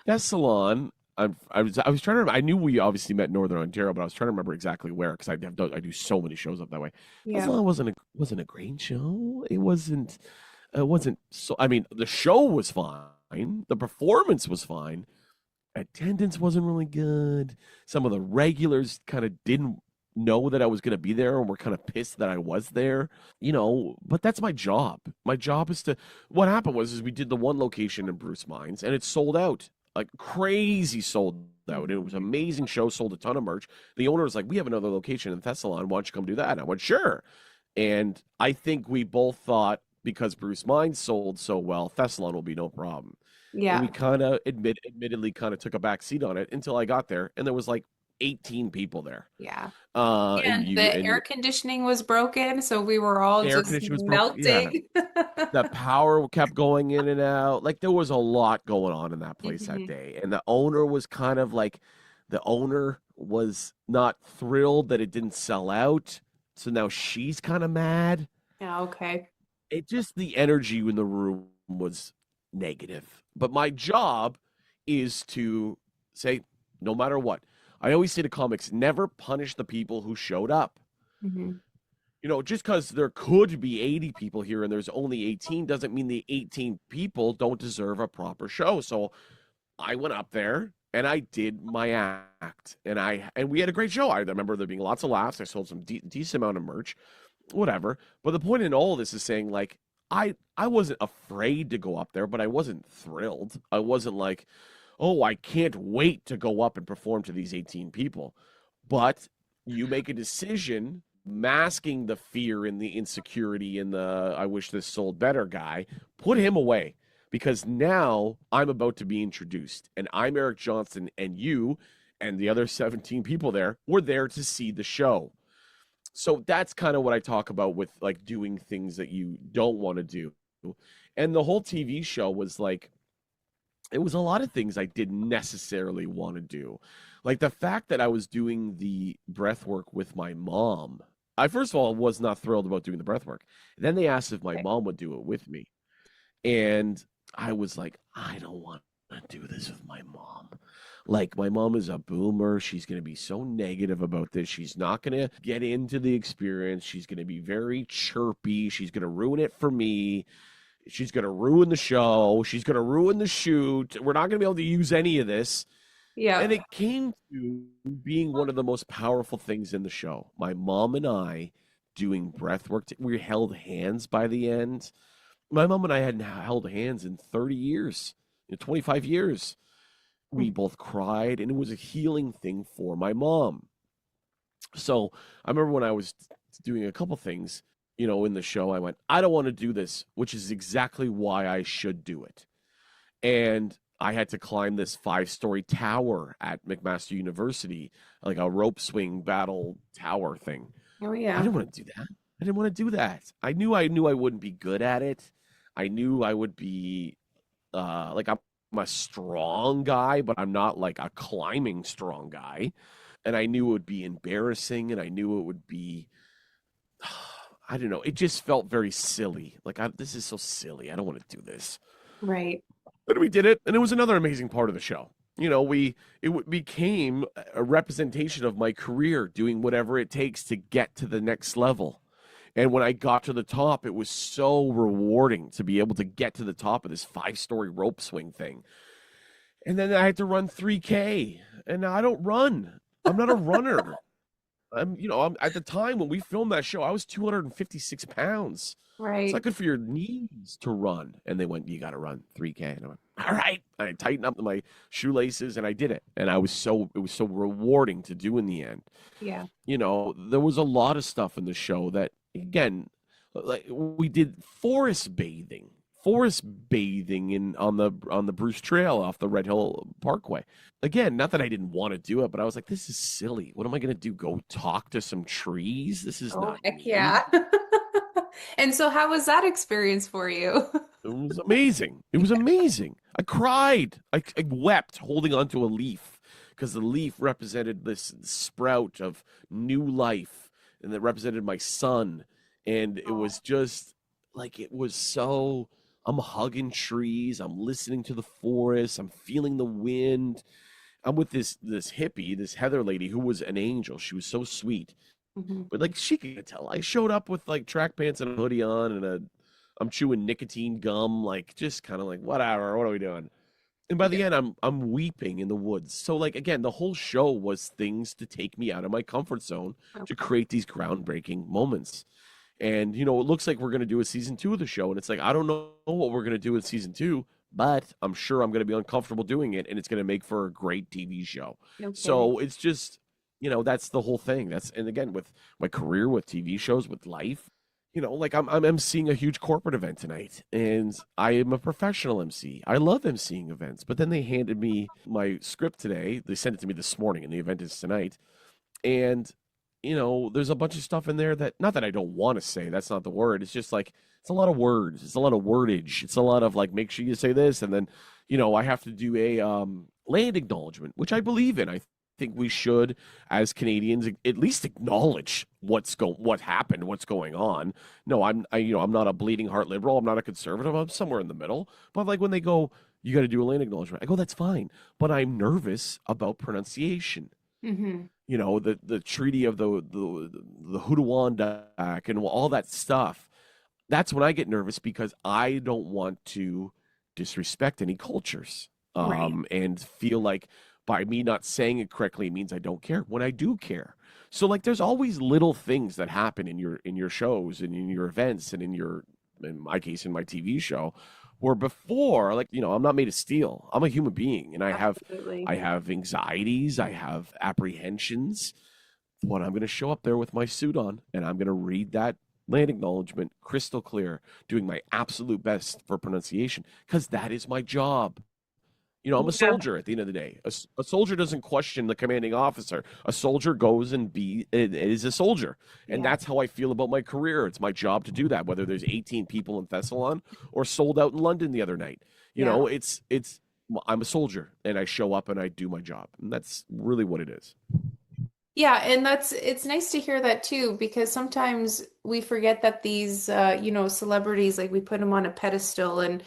that salon. I was trying to remember. I knew we obviously met in Northern Ontario, but I was trying to remember exactly where because I do so many shows up that way. That Yeah. salon wasn't a great show. It wasn't so. I mean, the show was fine. The performance was fine. Attendance wasn't really good. Some of the regulars kind of didn't know that I was going to be there and were kind of pissed that I was there, but that's my job. My job is to, what happened was, is we did the one location in Bruce Mines and it sold out, like crazy sold out. It was an amazing show, sold a ton of merch. The owner was like, we have another location in Thessalon. Why don't you come do that? And I went, sure. And I think we both thought because Bruce Mines sold so well, Thessalon will be no problem. And we Yeah. kind of admittedly kind of took a back seat on it until I got there, and there was like 18 people there. Yeah. And And you the and air conditioning was broken, so we were all air just conditioning was broken. Yeah, melting. the power kept going in and out. Like there was a lot going on in that place that Hmm. day, and the owner was kind of like, the owner was not thrilled that it didn't sell out. So now she's kind of mad. Yeah, okay. It just, the energy in the room was negative. But my job is to say, no matter what, I always say to comics, never punish the people who showed up. Hmm. Just because there could be 80 people here and there's only 18 doesn't mean the 18 people don't deserve a proper show. So I went up there and I did my act, and we had a great show. I remember there being lots of laughs. I sold some decent amount of merch, whatever. But the point in all of this is saying, like, I wasn't afraid to go up there, but I wasn't thrilled. I wasn't like, oh, I can't wait to go up and perform to these 18 people. But you make a decision masking the fear and the insecurity and the I wish this sold better guy, put him away, because now I'm about to be introduced and I'm Eric Johnston, and you and the other 17 people there were there to see the show. So that's kind of what I talk about with like doing things that you don't want to do. And the whole TV show was like, it was a lot of things I didn't necessarily want to do. Like the fact that I was doing the breath work with my mom. I first of all was not thrilled about doing the breath work. Then they asked if my Okay. mom would do it with me. And I was like, I don't want to do this with my mom. Like, my mom is a boomer. She's going to be so negative about this. She's not going to get into the experience. She's going to be very chirpy. She's going to ruin it for me. She's going to ruin the show. She's going to ruin the shoot. We're not going to be able to use any of this. Yeah. And it came to being one of the most powerful things in the show. My mom and I doing breath work. We held hands by the end. My mom and I hadn't held hands in 30 years, 25 years. We both cried, and it was a healing thing for my mom. So I remember when I was doing a couple things, in the show, I went, I don't want to do this, which is exactly why I should do it. And I had to climb this 5-story tower at McMaster University, like a rope swing battle tower thing. Oh I yeah. didn't want to do that. I didn't want to do that. I knew I wouldn't be good at it. I knew I would be like I'm a strong guy, but I'm not like a climbing strong guy. And I knew it would be embarrassing, and I knew it would be I don't know. It just felt very silly. Like this is so silly. I don't want to do this. Right. But we did it, and it was another amazing part of the show. Became a representation of my career, doing whatever it takes to get to the next level. And when I got to the top, it was so rewarding to be able to get to the top of this 5-story rope swing thing. And then I had to run 3K, and I don't run. I'm not a runner. I'm at the time when we filmed that show, I was 256 pounds. It's not Right. good for your knees to run. And they went, you got to run 3K. And I went, all right. And I tightened up my shoelaces and I did it. And it was so rewarding to do in the end. Yeah. There was a lot of stuff in the show that, again, like we did forest bathing on the Bruce Trail off the Red Hill Parkway. Again, not that I didn't want to do it, but I was like, this is silly. What am I going to do? Go talk to some trees? This is Oh, not heck me. yeah. And so how was that experience for you? It was amazing. It was amazing. I cried. I wept holding onto a leaf because the leaf represented this sprout of new life, and that represented my son. And it was just like, it was so, I'm hugging trees, I'm listening to the forest, I'm feeling the wind. I'm with this hippie, this Heather lady who was an angel. She was so sweet. Mhm. But like, she could tell. I showed up with like track pants and a hoodie on, and I'm chewing nicotine gum, like just kind of like, whatever, what are we doing? And by Yeah. the end, I'm weeping in the woods. So like, again, the whole show was things to take me out of my comfort zone to Okay. create these groundbreaking moments. And it looks like we're gonna do a season 2 of the show, and it's like, I don't know what we're gonna do in season 2, but I'm sure I'm gonna be uncomfortable doing it, and it's gonna make for a great TV show. No kidding. So it's just, that's the whole thing. And again, with my career, with TV shows, with life, like I'm emceeing a huge corporate event tonight, and I am a professional MC. I love emceeing events, but then they handed me my script today. They sent it to me this morning, and the event is tonight. And there's a bunch of stuff in there that, not that I don't want to say, that's not the word. It's just like, it's a lot of words, it's a lot of wordage, it's a lot of like, make sure you say this, and then I have to do a land acknowledgement, which I believe in. I think we should, as Canadians, at least acknowledge what happened, what's going on. No, I'm not a bleeding heart liberal, I'm not a conservative, I'm somewhere in the middle. But like, when they go, you got to do a land acknowledgement, I go, that's fine, but I'm nervous about pronunciation. Hmm. The treaty of the Hutuandak and all that stuff. That's when I get nervous, because I don't want to disrespect any cultures, Right. and feel like by me not saying it correctly means I don't care, when I do care. So like, there's always little things that happen in your shows and in your events and in my case, in my TV show, where before, like, I'm not made of steel. I'm a human being, and I have Absolutely. I have anxieties, I have apprehensions. When I'm going to show up there with my suit on, and I'm going to read that land acknowledgement crystal clear, doing my absolute best for pronunciation, because that is my job. I'm a Yeah. soldier at the end of the day. A soldier doesn't question the commanding officer. A soldier goes and is a soldier. And Yeah. that's how I feel about my career. It's my job to do that, whether there's 18 people in Thessalon or sold out in London the other night. Yeah. I'm a soldier, and I show up and I do my job. And that's really what it is. Yeah, and it's nice to hear that too, because sometimes we forget that these celebrities, like we put them on a pedestal, and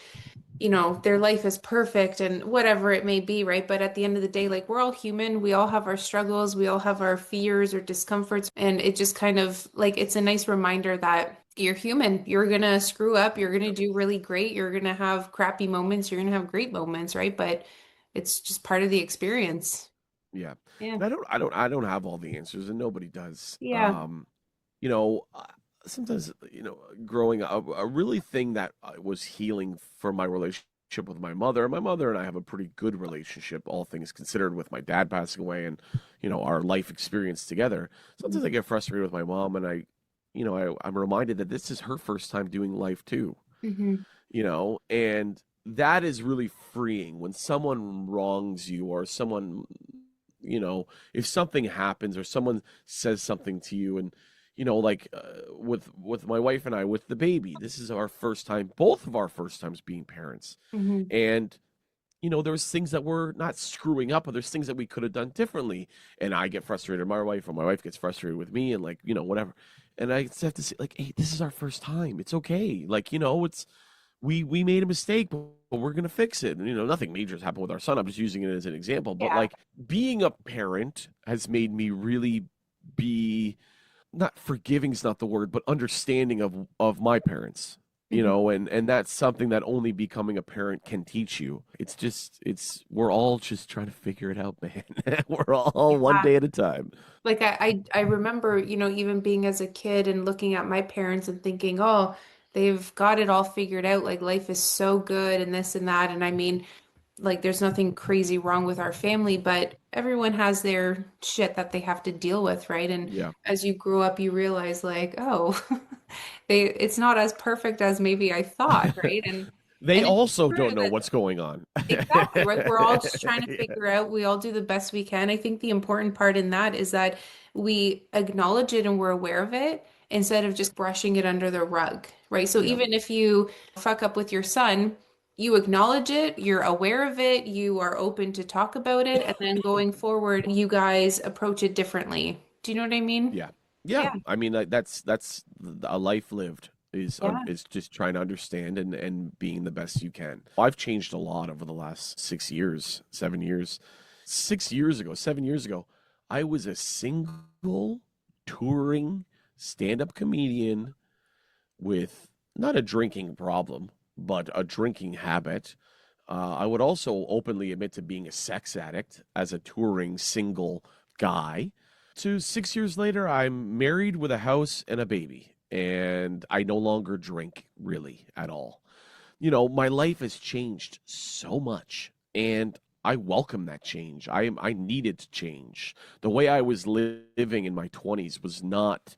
their life is perfect and whatever it may be, right? But at the end of the day, like, we're all human, we all have our struggles, we all have our fears or discomforts, and it just kind of like, it's a nice reminder that you're human. You're gonna screw up, you're gonna Yep. do really great, you're gonna have crappy moments, you're gonna have great moments, right? But it's just part of the experience. Yeah. Yeah. And I don't have all the answers, and nobody does. Yeah. You know, uh, Sometimes, growing up, a really thing that was healing for my relationship with my mother. My mother and I have a pretty good relationship, all things considered, with my dad passing away, and, our life experience together. Sometimes I get frustrated with my mom, and I'm reminded that this is her first time doing life too, Hmm. and that is really freeing when someone wrongs you, or someone, if something happens, or someone says something to you, and like, with my wife and I, with the baby, this is our first time, both of our first times being parents. Hmm. And there's things that we're not screwing up, but there's things that we could have done differently. And I get frustrated with my wife, or my wife gets frustrated with me, and like, whatever. And I just have to say, like, hey, this is our first time, it's okay. Like, it's we made a mistake, but we're gonna fix it. And nothing major has happened with our son, I'm just using it as an example. But Yeah. like, being a parent has made me really be, not forgiving is not the word, but understanding of my parents. Hmm. And that's something that only becoming a parent can teach you. We're all just trying to figure it out, man. We're all one Yeah. day at a time. Like I remember, even being as a kid and looking at my parents and thinking, oh, they've got it all figured out. Like, life is so good and this and that. And I mean, like, there's nothing crazy wrong with our family, but everyone has their shit that they have to deal with, right? And Yeah. as you grow up, you realize, like, oh, it's not as perfect as maybe I thought, right? They And it's also true don't know that. what's going on. Exactly, right? We're all just trying to Yeah. figure out, we all do the best we can. I think the important part in that is that we acknowledge it and we're aware of it instead of just brushing it under the rug, right? So Yeah. even if you fuck up with your son, you acknowledge it, you're aware of it, you are open to talk about it, and then going forward, you guys approach it differently. Do you know what I mean? Yeah. Yeah. Yeah. I mean, like, that's a life lived Yeah. is just trying to understand and being the best you can. I've changed a lot over the last 6 years, 7 years. 6 years ago, 7 years ago, I was a single touring stand-up comedian with not a drinking problem, but a drinking habit. I would also openly admit to being a sex addict as a touring single guy. To 6 years later, I'm married with a house and a baby, and I no longer drink really at all. My life has changed so much, and I welcome that change. I needed to change. The way I was living in my 20s was not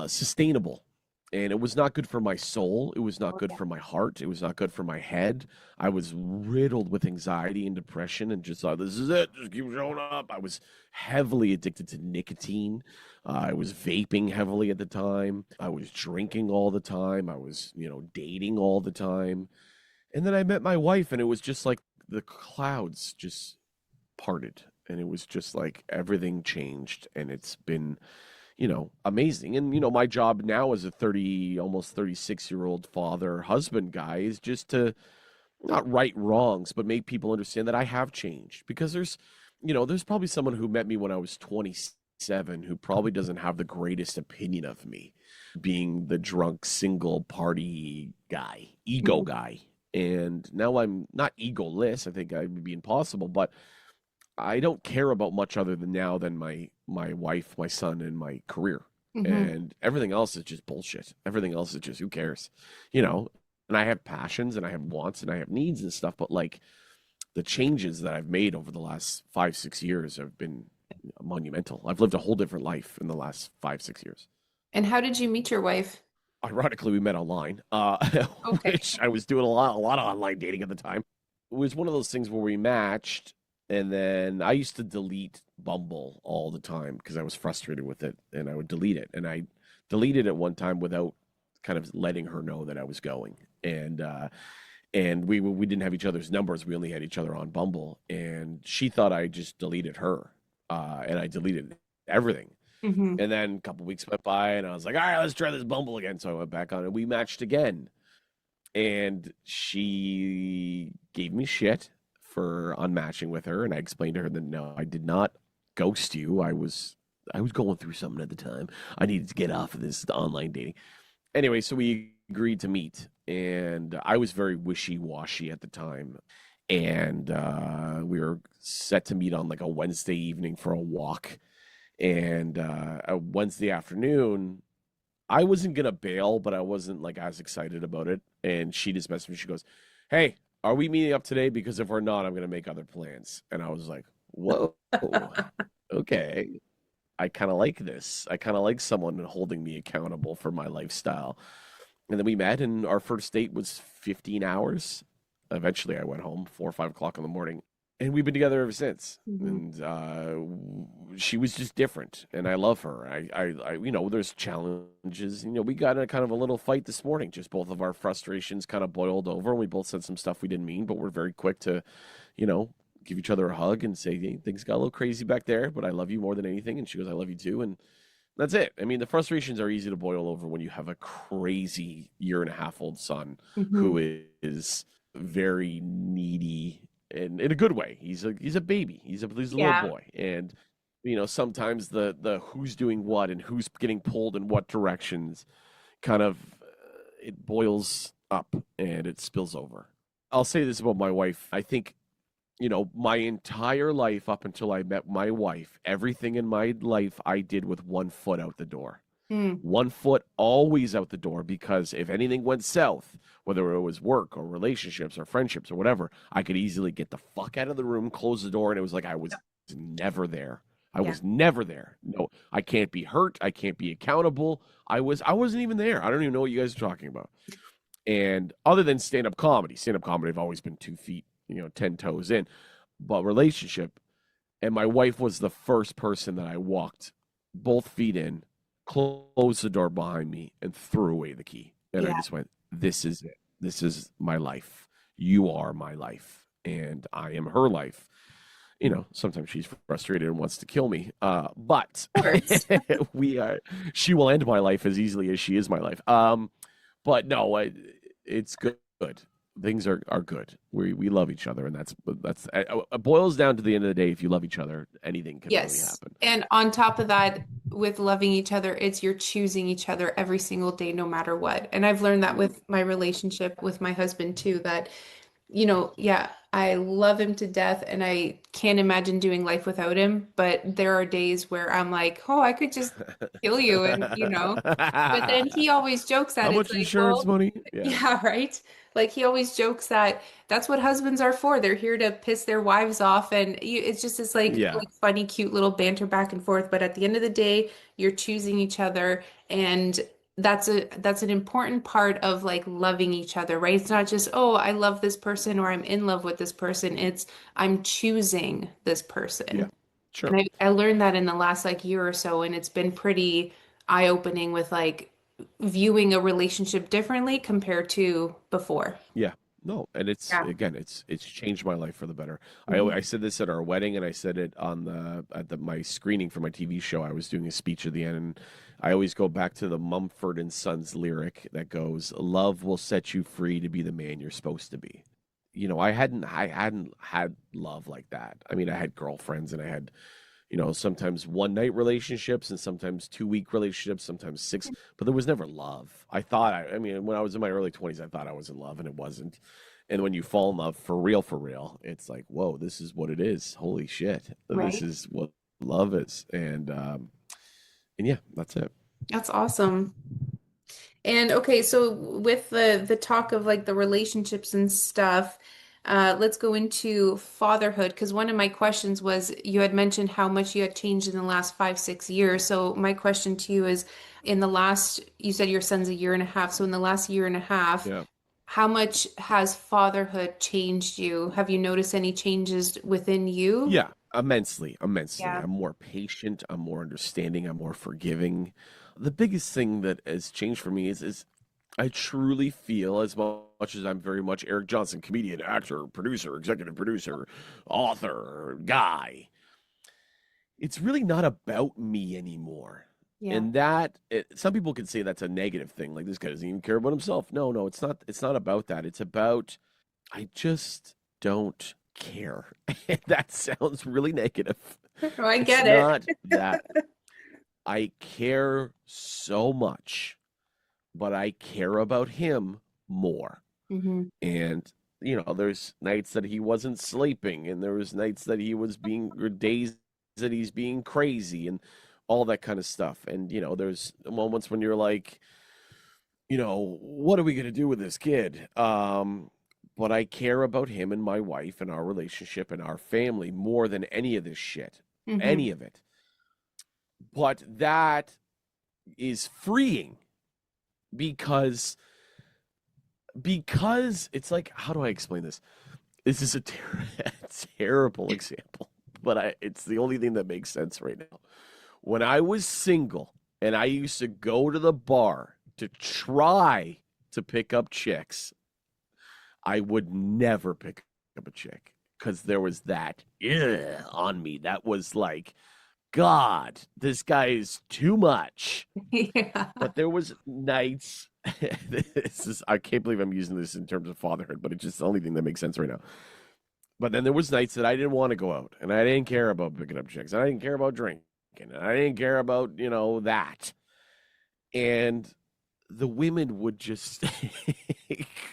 sustainable. And it was not good for my soul. It was not Oh, good yeah. for my heart. It was not good for my head. I was riddled with anxiety and depression and just thought, this is it. Just keep showing up. I was heavily addicted to nicotine. I was vaping heavily at the time. I was drinking all the time. I was, dating all the time. And then I met my wife, and it was just like the clouds just parted. And it was just like everything changed. And it's been amazing. And, my job now as a 30, almost 36-year-old father, husband guy is just to not right wrongs, but make people understand that I have changed because there's probably someone who met me when I was 27 who probably doesn't have the greatest opinion of me being the drunk single party guy, ego Mhm. guy. And now I'm not egoless. I think I would be impossible, but I don't care about much other than now than my wife, my son, and my career. Mhm. And everything else is just bullshit. Everything else is just who cares, you know. And I have passions and I have wants and I have needs and stuff, but like the changes that I've made over the last 5, 6 years have been monumental. I've lived a whole different life in the last 5, 6 years. And how did you meet your wife? Ironically, we met online, Okay. which I was doing a lot of online dating at the time. It was one of those things where we matched, and then I used to delete Bumble all the time because I was frustrated with it, and I would delete it. And I deleted it one time without kind of letting her know that I was going, and we didn't have each other's numbers. We only had each other on Bumble, and she thought I just deleted her, and I deleted everything. Hmm. And then a couple weeks went by, and I was like, all right, let's try this Bumble again. So I went back on it. We matched again, and she gave me shit for unmatching with her, and I explained to her that no, I did not ghost you. I was going through something at the time. I needed to get off of this online dating. Anyway, so we agreed to meet, and I was very wishy-washy at the time. And we were set to meet on like a Wednesday evening for a walk. And a Wednesday afternoon, I wasn't gonna bail, but I wasn't like as excited about it. And she just messaged me. She goes, "Hey, are we meeting up today? Because if we're not, I'm gonna make other plans." And I was like, "Whoa, okay. I kind of like this. I kind of like someone holding me accountable for my lifestyle." And then we met, and our first date was 15 hours. Eventually, I went home 4 or 5 o'clock in the morning, and we've been together ever since. Hmm. And she was just different, and I love her. There's challenges. We got in a kind of a little fight this morning. Just both of our frustrations kind of boiled over, and we both said some stuff we didn't mean, but we're very quick to, you know, give each other a hug and say, hey, things got a little crazy back there, but I love you more than anything. And she goes, I love you too. And that's it. I mean, the frustrations are easy to boil over when you have a crazy year-and-a-half-old son Hmm. who is very needy and in a good way. He's a baby. He's a little Yeah. boy, and sometimes the who's doing what and who's getting pulled in what directions kind of it boils up and it spills over. I'll say this about my wife. I think my entire life up until I met my wife, everything in my life I did with one foot out the door. Mm. One foot always out the door because if anything went south, whether it was work or relationships or friendships or whatever, I could easily get the fuck out of the room, close the door, and it was like I was never there. I Yeah. was never there. No, I can't be hurt. I can't be accountable. I wasn't even there. I don't even know what you guys are talking about. And other than stand-up comedy, I've always been 2 feet, 10 toes in. But relationship, and my wife was the first person that I walked both feet in, closed the door behind me, and threw away the key. And I Yeah. just went, this is it. This is my life. You are my life, and I am her life. You know, sometimes she's frustrated and wants to kill me. But Of course. we are. She will end my life as easily as she is my life. But no, it's good. Things are good. We love each other, and that's it boils down to the end of the day. If you love each other, anything can really Yes. happen. And on top of that, with loving each other, it's you're choosing each other every single day, no matter what. And I've learned that with my relationship with my husband too, that yeah, I love him to death and I can't imagine doing life without him. But there are days where I'm like, oh, I could just kill you and. But then he always jokes that How it's much like, insurance well, money? Yeah, yeah, right. Like he always jokes that that's what husbands are for. They're here to piss their wives off, and it's just this yeah, like funny, cute little banter back and forth. But at the end of the day, you're choosing each other, and that's an important part of like loving each other, right? It's not just, oh, I love this person or I'm in love with this person. It's I'm choosing this yeah. person. Sure. And I learned that in the last like year or so, and it's been pretty eye-opening with like viewing a relationship differently compared to before. Yeah. No, and it's Yeah. again, it's changed my life for the better. Mhm. I said this at our wedding, and I said it on the at the my screening for my TV show. I was doing a speech at the end, and I always go back to the Mumford and Sons lyric that goes, "Love will set you free to be the man you're supposed to be." You know, I hadn't had love like that. I mean, I had girlfriends, and I had sometimes one night relationships and sometimes 2 week relationships, sometimes six, but there was never love. I mean, when I was in my early 20s, I thought I was in love and it wasn't. And when you fall in love for real, it's like, whoa, this is what it is. Holy shit. This Right? is what love is. And yeah, that's it. That's awesome. And okay, so with the talk of like the relationships and stuff, let's go into fatherhood because one of my questions was you had mentioned how much you had changed in the last 5, 6 years. So my question to you is, in the last, you said your son's a year and a half. So in the last year and a half, Yeah. how much has fatherhood changed you? Have you noticed any changes within you? Yeah, immensely, immensely. Yeah. I'm more patient, I'm more understanding, I'm more forgiving. The biggest thing that has changed for me is I truly feel as much as I'm very much Eric Johnston, comedian, actor, producer, executive producer, author, guy. It's really not about me anymore. Yeah. And some people could say that's a negative thing, like this guy doesn't even care about himself. No, no, it's not. It's not about that. It's about I just don't care. And that sounds really negative. Oh, I It's get it. not that I care so much, but I care about him more. Hmm. And there's nights that he wasn't sleeping, and there was nights that he was being or days that he's being crazy and all that kind of stuff. And there's moments when you're like, what are we gonna do with this kid? But I care about him and my wife and our relationship and our family more than any of this shit. Hmm. Any of it. But that is freeing because it's like, how do I explain this? This is a terrible example, but it's the only thing that makes sense right now. When I was single and I used to go to the bar to try to pick up chicks, I would never pick up a chick because there was that on me. That was like, God, this guy is too much. Yeah. But there was nights. I can't believe I'm using this in terms of fatherhood, but it's just the only thing that makes sense right now. But then there was nights that I didn't want to go out, and I didn't care about picking up chicks, and I didn't care about drinking, and I didn't care about that. And the women would just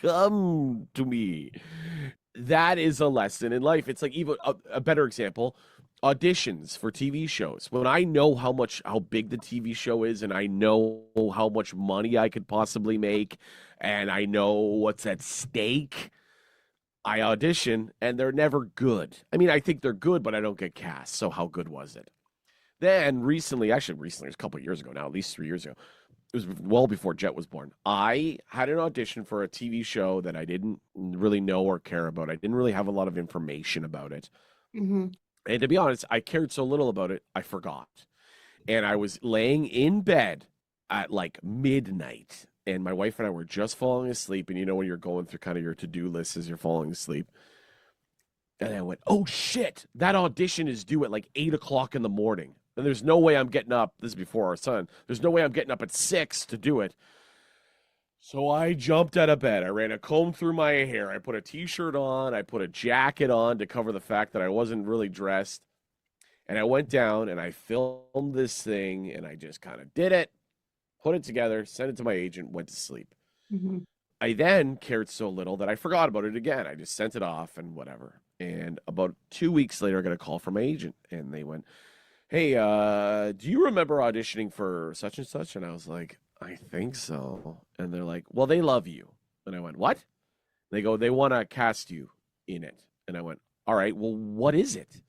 come to me. That is a lesson in life. It's like even a better example, auditions for TV shows. When I know how big the TV show is and I know how much money I could possibly make and I know what's at stake, I audition and they're never good. I mean, I think they're good, but I don't get cast. So how good was it? Then recently, it was a couple of years ago now, at least 3 years ago. It was well before Jet was born. I had an audition for a TV show that I didn't really know or care about. I didn't really have a lot of information about it. Hmm. And to be honest, I cared so little about it, I forgot. And I was laying in bed at like midnight. and my wife and I were just falling asleep. And you know, when you're going through kind of your to-do list as you're falling asleep. And I went, oh shit, that audition is due at like 8 o'clock in the morning. And there's no way I'm getting up. This is before our son. There's no way I'm getting up at 6 to do it. So I jumped out of bed. I ran a comb through my hair. I put a t-shirt on. I put a jacket on to cover the fact that I wasn't really dressed. And I went down and I filmed this thing and I just kind of did it, put it together, sent it to my agent, went to sleep. Hmm. I then cared so little that I forgot about it again. I just sent it off and whatever. And about 2 weeks later, I got a call from my agent and they went, hey, do you remember auditioning for such and such? And I was like, I think so. And they're like, well, they love you. And I went, what? They go, they want to cast you in it. And I went, all right, well, what is it?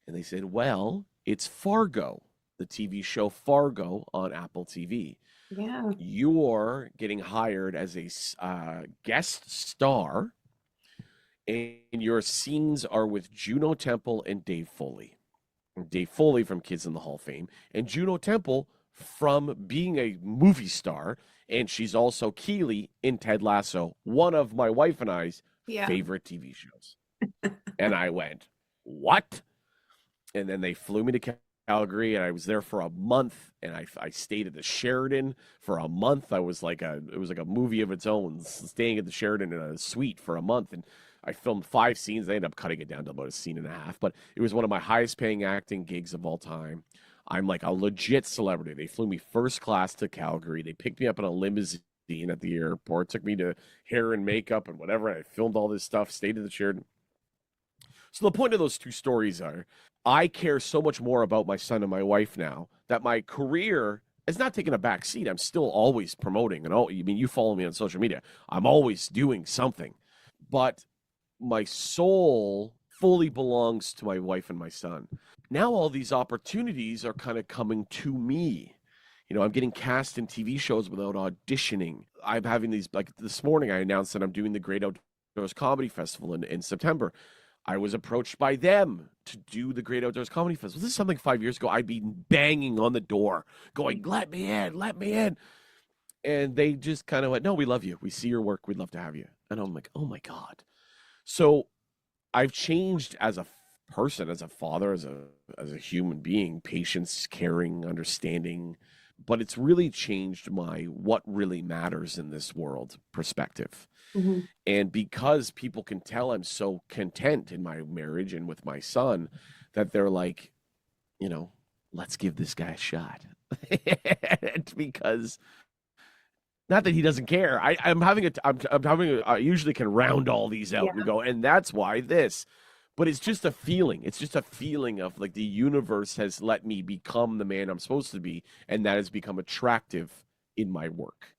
And they said, well, it's Fargo, the TV show Fargo on Apple TV. Yeah. You're getting hired as a guest star, and your scenes are with Juno Temple and Dave Foley. Dave Foley from Kids in the Hall of Fame, and Juno Temple from being a movie star, and she's also Keely in Ted Lasso, one of my wife and I's Yeah. favorite TV shows. And I went, what? And then they flew me to Calgary, and I was there for a month, and I stayed at the Sheridan for a month. It was like a movie of its own, staying at the Sheridan in a suite for a month, and I filmed 5 scenes. They ended up cutting it down to about a scene and a half, but it was one of my highest paying acting gigs of all time. I'm like a legit celebrity. They flew me first class to Calgary. They picked me up in a limousine at the airport, took me to hair and makeup and whatever. And I filmed all this stuff, stayed at the Sheridan. So the point of those 2 stories are I care so much more about my son and my wife now that my career is not taking a back seat. I'm still always promoting. And I mean, you follow me on social media. I'm always doing something. But my soul fully belongs to my wife and my son. Now all these opportunities are kind of coming to me. You know, I'm getting cast in TV shows without auditioning. I'm having these, like this morning, I announced that I'm doing the Great Outdoors Comedy Festival in September. I was approached by them to do the Great Outdoors Comedy Festival. This is something 5 years ago I'd be banging on the door, going, let me in, let me in. And they just kind of went, no, we love you. We see your work. We'd love to have you. And I'm like, oh my God. So I've changed as a person, as a father, as a human being, patience, caring, understanding. But it's really changed my what really matters in this world perspective. Hmm. And because people can tell I'm so content in my marriage and with my son, that they're like, you know, let's give this guy a shot. Because not that he doesn't care. I usually can round all these out and Yeah. go, and that's why this. But it's just a feeling. It's just a feeling of like the universe has let me become the man I'm supposed to be, and that has become attractive in my work.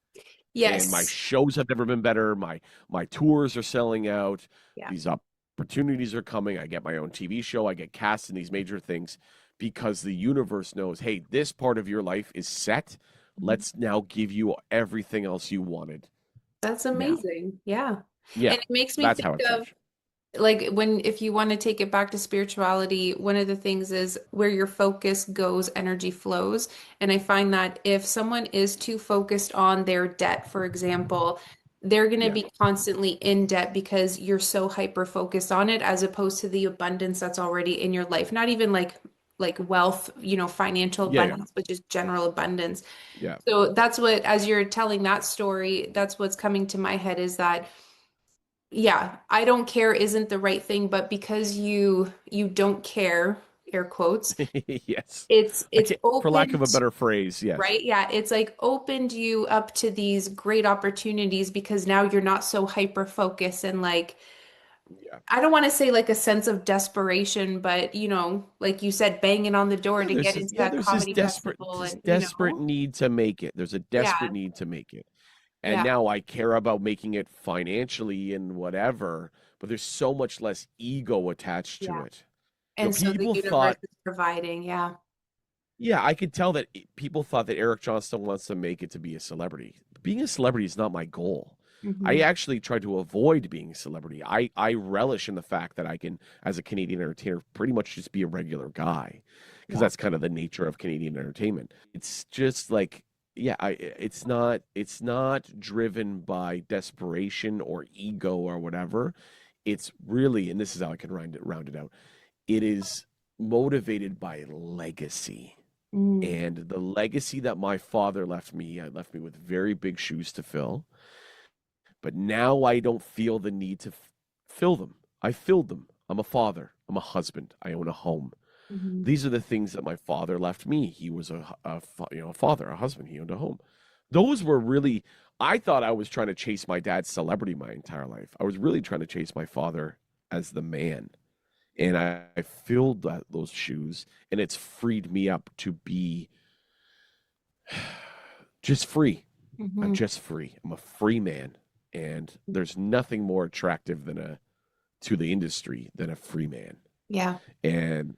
And my Yes. shows have never been better. My tours are selling out. Yeah. These opportunities are coming. I get my own TV show. I get cast in these major things because the universe knows, hey, this part of your life is set. Mhm. Let's now give you everything else you wanted That's now. amazing. Yeah. Yeah, And it makes me that's think how I've of changed. like when if you want to take it back to spirituality, one of the things is where your focus goes, energy flows. And I find that if someone is too focused on their debt, for example, they're going to Yeah, be constantly in debt because you're so hyper focused on it as opposed to the abundance that's already in your life. Not even like wealth, financial yeah, yeah, abundance, but just general abundance. yeah. So that's what, as you're telling that story, that's what's coming to my head is that yeah, I don't care isn't the right thing, but because you don't care, air quotes, Yes. I it's can't, for lack of opened, a better phrase, yes. right? Yeah, it's like opened you up to these great opportunities because now you're not so hyper focused and like Yeah. I don't want to say like a sense of desperation, but like you said, banging on the door Yeah, to get into that there's this comedy desperate festival this and desperate need to make it. There's a desperate yeah, need to make it. And yeah, now I care about making it financially and whatever, but there's so much less ego attached to yeah. it. You know, And so the people universe thought, is providing, yeah. yeah, I could tell that people thought that Eric Johnston wants to make it to be a celebrity. Being a celebrity is not my goal. I Hmm. actually try to avoid being a celebrity. I relish in the fact that I can, as a Canadian entertainer, pretty much just be a regular guy because Yeah. that's kind of the nature of Canadian entertainment. It's just like yeah, it's not driven by desperation or ego or whatever. It's really, and this is how I can round it out. It is motivated by legacy. Mm, And the legacy that my father left me with very big shoes to fill. But now I don't feel the need to fill them. I filled them. I'm a father. I'm a husband. I own a home. mhm, These are the things that my father left me. He was a father, a husband. He owned a home. Those were really. I thought I was trying to chase my dad's celebrity my entire life. I was really trying to chase my father as the man, and I filled those shoes, and it's freed me up to be just free. I'm mhm. just free. I'm a free man, and there's nothing more attractive than a to the industry than a free man. Yeah. And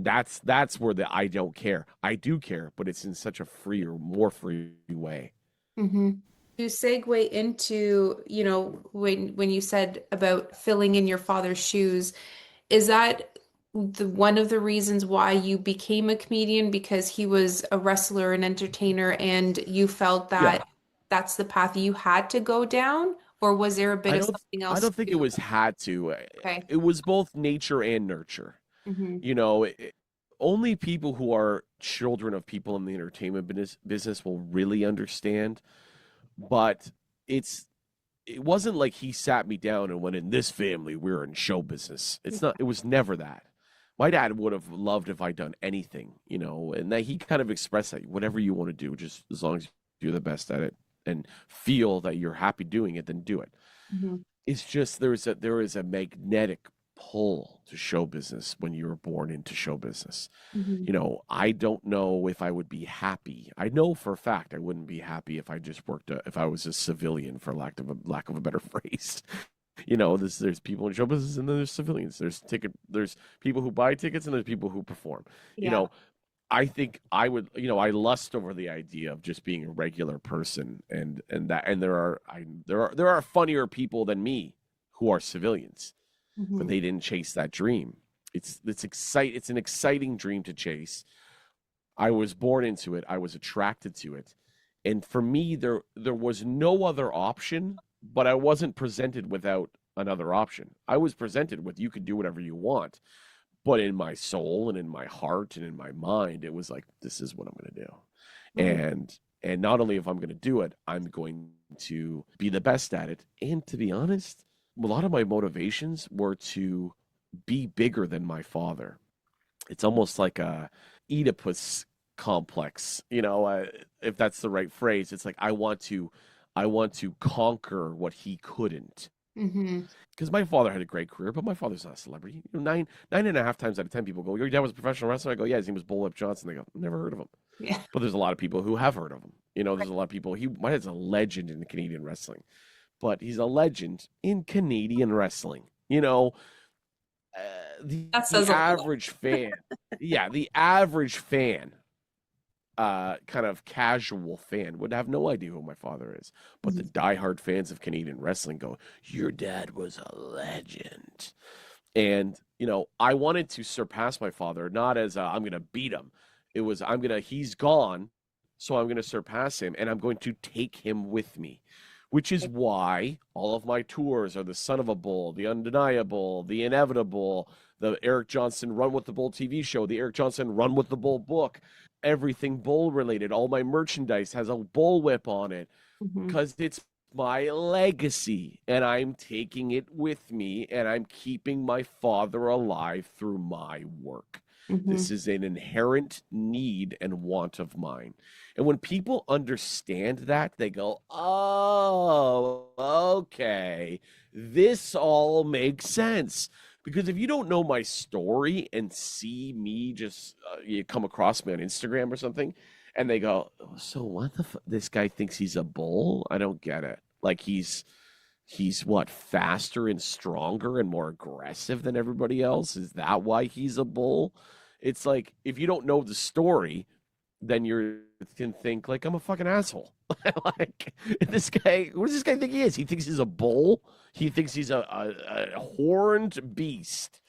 that's where the I don't care. I do care, but it's in such a freer, more free way. Hmm. To segue into, when you said about filling in your father's shoes, is that one of the reasons why you became a comedian because he was a wrestler and entertainer and you felt Yeah. that that's the path you had to go down, or was there a bit I of don't something I else don't think it too? was had to. Okay. It was both nature and nurture. Hmm. You know, only people who are children of people in the entertainment business will really understand, but it's it wasn't like he sat me down and went, in this family we're in show business. It was never that. My dad would have loved if I'd done anything, and that he kind of expressed that whatever you want to do, just as long as you're the best at it and feel that you're happy doing it, then do it. Hmm. It's just there is a magnetic pull to show business when you were born into show business. Hmm. I don't know if I would be happy. I know for a fact I wouldn't be happy if I just worked if I was a civilian, for lack of a better phrase. There's people in show business, and then there's civilians. There's people who buy tickets, and there's people who perform. You Yeah. know, I think I would, I lust over the idea of just being a regular person, and there are funnier people than me who are civilians, but Hmm. they didn't chase that dream. It's an exciting dream to chase. I was born into it. I was attracted to it. And for me, there was no other option, but I wasn't presented without another option. I was presented with, you can do whatever you want. But in my soul and in my heart and in my mind, it was like, this is what I'm going to do. Right. And not only if I'm going to do it, I'm going to be the best at it. And to be honest, a lot of my motivations were to be bigger than my father. It's almost like a Oedipus complex, if that's the right phrase. It's like I want to conquer what he couldn't. Hmm. Because my father had a great career, but my father's not a celebrity. Nine and a half times out of 10 people go, "Your dad was a professional wrestler." I go, "Yeah, his name was Bullwhip Johnston." They go, "Never heard of him." Yeah. But there's a lot of people who have heard of him. There's a lot of people. My dad's a legend in Canadian wrestling, but he's a legend in Canadian wrestling. That The says a lot. average fan, yeah, the average fan, kind of casual fan would have no idea who my father is. But the Mhm. diehard fans of Canadian wrestling go, "Your dad was a legend." And, I wanted to surpass my father, not as I'm going to beat him. It was, he's gone, so I'm going to surpass him, and I'm going to take him with me, which is why all of my tours are the Son of a Bull, the Undeniable, the Inevitable, the Eric Johnston Run with the Bull TV show, the Eric Johnston Run with the Bull book, everything bull related. All my merchandise has a bull whip on it Mhm. because it's my legacy, and I'm taking it with me, and I'm keeping my father alive through my work. This Mhm. is an inherent need and want of mine. And when people understand that, they go, "Oh, okay. This all makes sense." Because if you don't know my story and see me just, you come across me on Instagram or something, and they go, "So what this guy thinks he's a bull? I don't get it." Like he's what, faster and stronger and more aggressive than everybody else? Is that why he's a bull? It's like if you don't know the story, then you can think like I'm a fucking asshole. Like this guy, what does this guy think he is? He thinks he's a bull. He thinks he's a horned beast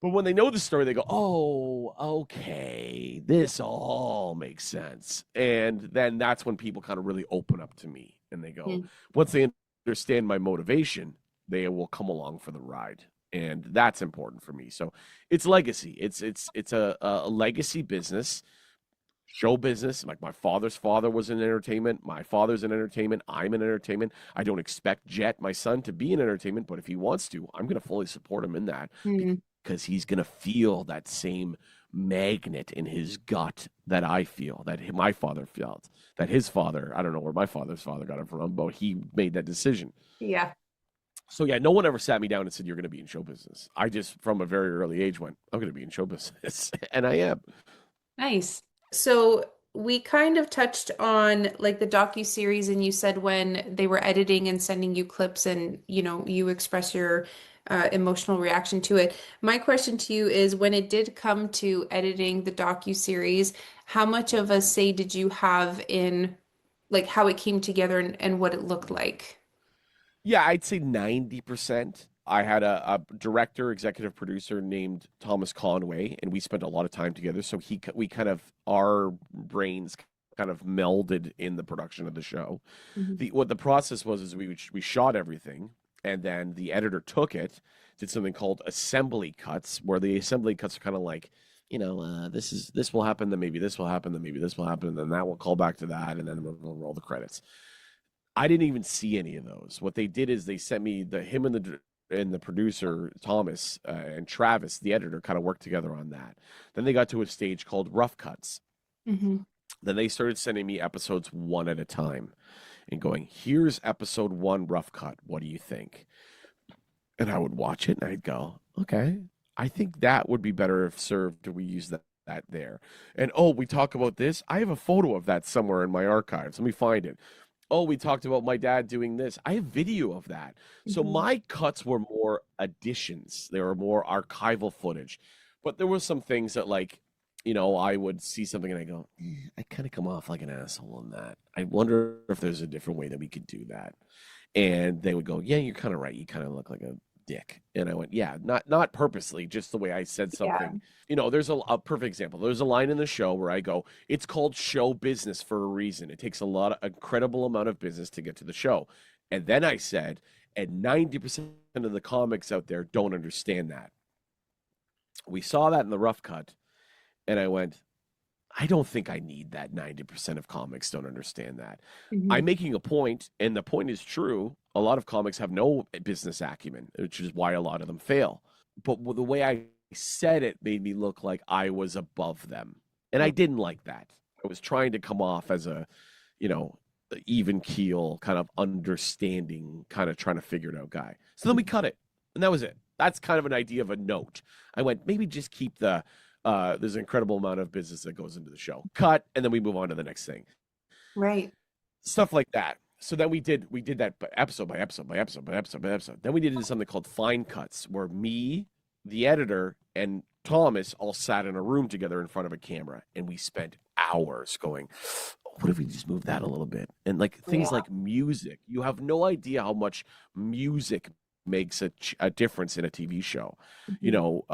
But when they know the story, they go, "Oh, okay, this all makes sense." And then that's when people kind of really open up to me, and they go, Mm. once they understand my motivation, they will come along for the ride, and that's important for me. So it's legacy. It's a legacy business, show business. Like my father's father was in entertainment. My father's in entertainment. I'm in entertainment. I don't expect Jet, my son, to be in entertainment, but if he wants to, I'm going to fully support him in that Mm. because he's going to feel that same magnet in his gut that I feel, that my father felt, that his father, I don't know where my father's father got it from, but he made that decision. Yeah. So yeah, no one ever sat me down and said, "You're going to be in show business." I just, from a very early age, went, "I'm going to be in show business." And I am. Nice. So we kind of touched on like the docu-series, and you said when they were editing and sending you clips and you express your emotional reaction to it. My question to you is when it did come to editing the docu-series, how much of a say did you have in like how it came together and what it looked like? Yeah, I'd say 90%. I had a director, executive producer named Thomas Conway, and we spent a lot of time together. So we kind of, our brains kind of melded in the production of the show. Mhm. What the process was is we shot everything, and then the editor took it, did something called assembly cuts, where the assembly cuts are kind of like, this will happen, then maybe this will happen, then maybe this will happen, and then that will call back to that, and then we'll roll the credits. I didn't even see any of those. What they did is they sent me him and the producer Thomas and Travis, the editor, kind of worked together on that. Then they got to a stage called rough cuts. Hmm. Then they started sending me episodes one at a time and going, "Here's episode one rough cut. What do you think?" And I would watch it and I'd go, "Okay, I think that would be better if served. Do we use that there?" And oh, we talk about this. I have a photo of that somewhere in my archives. Let me find it. Oh, we talked about my dad doing this. I have video of that. So Hmm. my cuts were more additions. They were more archival footage. But there were some things that like, I would see something and I go, I kind of come off like an asshole on that. I wonder if there's a different way that we could do that. And they would go, "Yeah, you're kind of right. You kind of look like a dick." And I went, "Yeah, not purposely, just the way I said Yeah. something." There's a perfect example. There's a line in the show where I go, "It's called show business for a reason. It takes incredible amount of business to get to the show." And then I said, "And 90% of the comics out there don't understand that." We saw that in the rough cut, and I went, I don't think I need that. 90% of comics don't understand that. Hmm. I'm making a point, and the point is true. A lot of comics have no business acumen, which is why a lot of them fail. But the way I said it made me look like I was above them. And I didn't like that. I was trying to come off as you know, even keel, kind of understanding, kind of trying to figure it out guy. So then we cut it, and that was it. That's kind of an idea of a note. I went, maybe just keep there's an incredible amount of business that goes into the show. Cut, and then we move on to the next thing. Right. Stuff like that. So then we did that episode by episode by episode by episode by episode. Then we did something called fine cuts, where me, the editor, and Thomas all sat in a room together in front of a camera, and we spent hours going, "What if we just move that a little bit?" And like things Yeah. like music, you have no idea how much music makes a difference in a TV show. Mhm.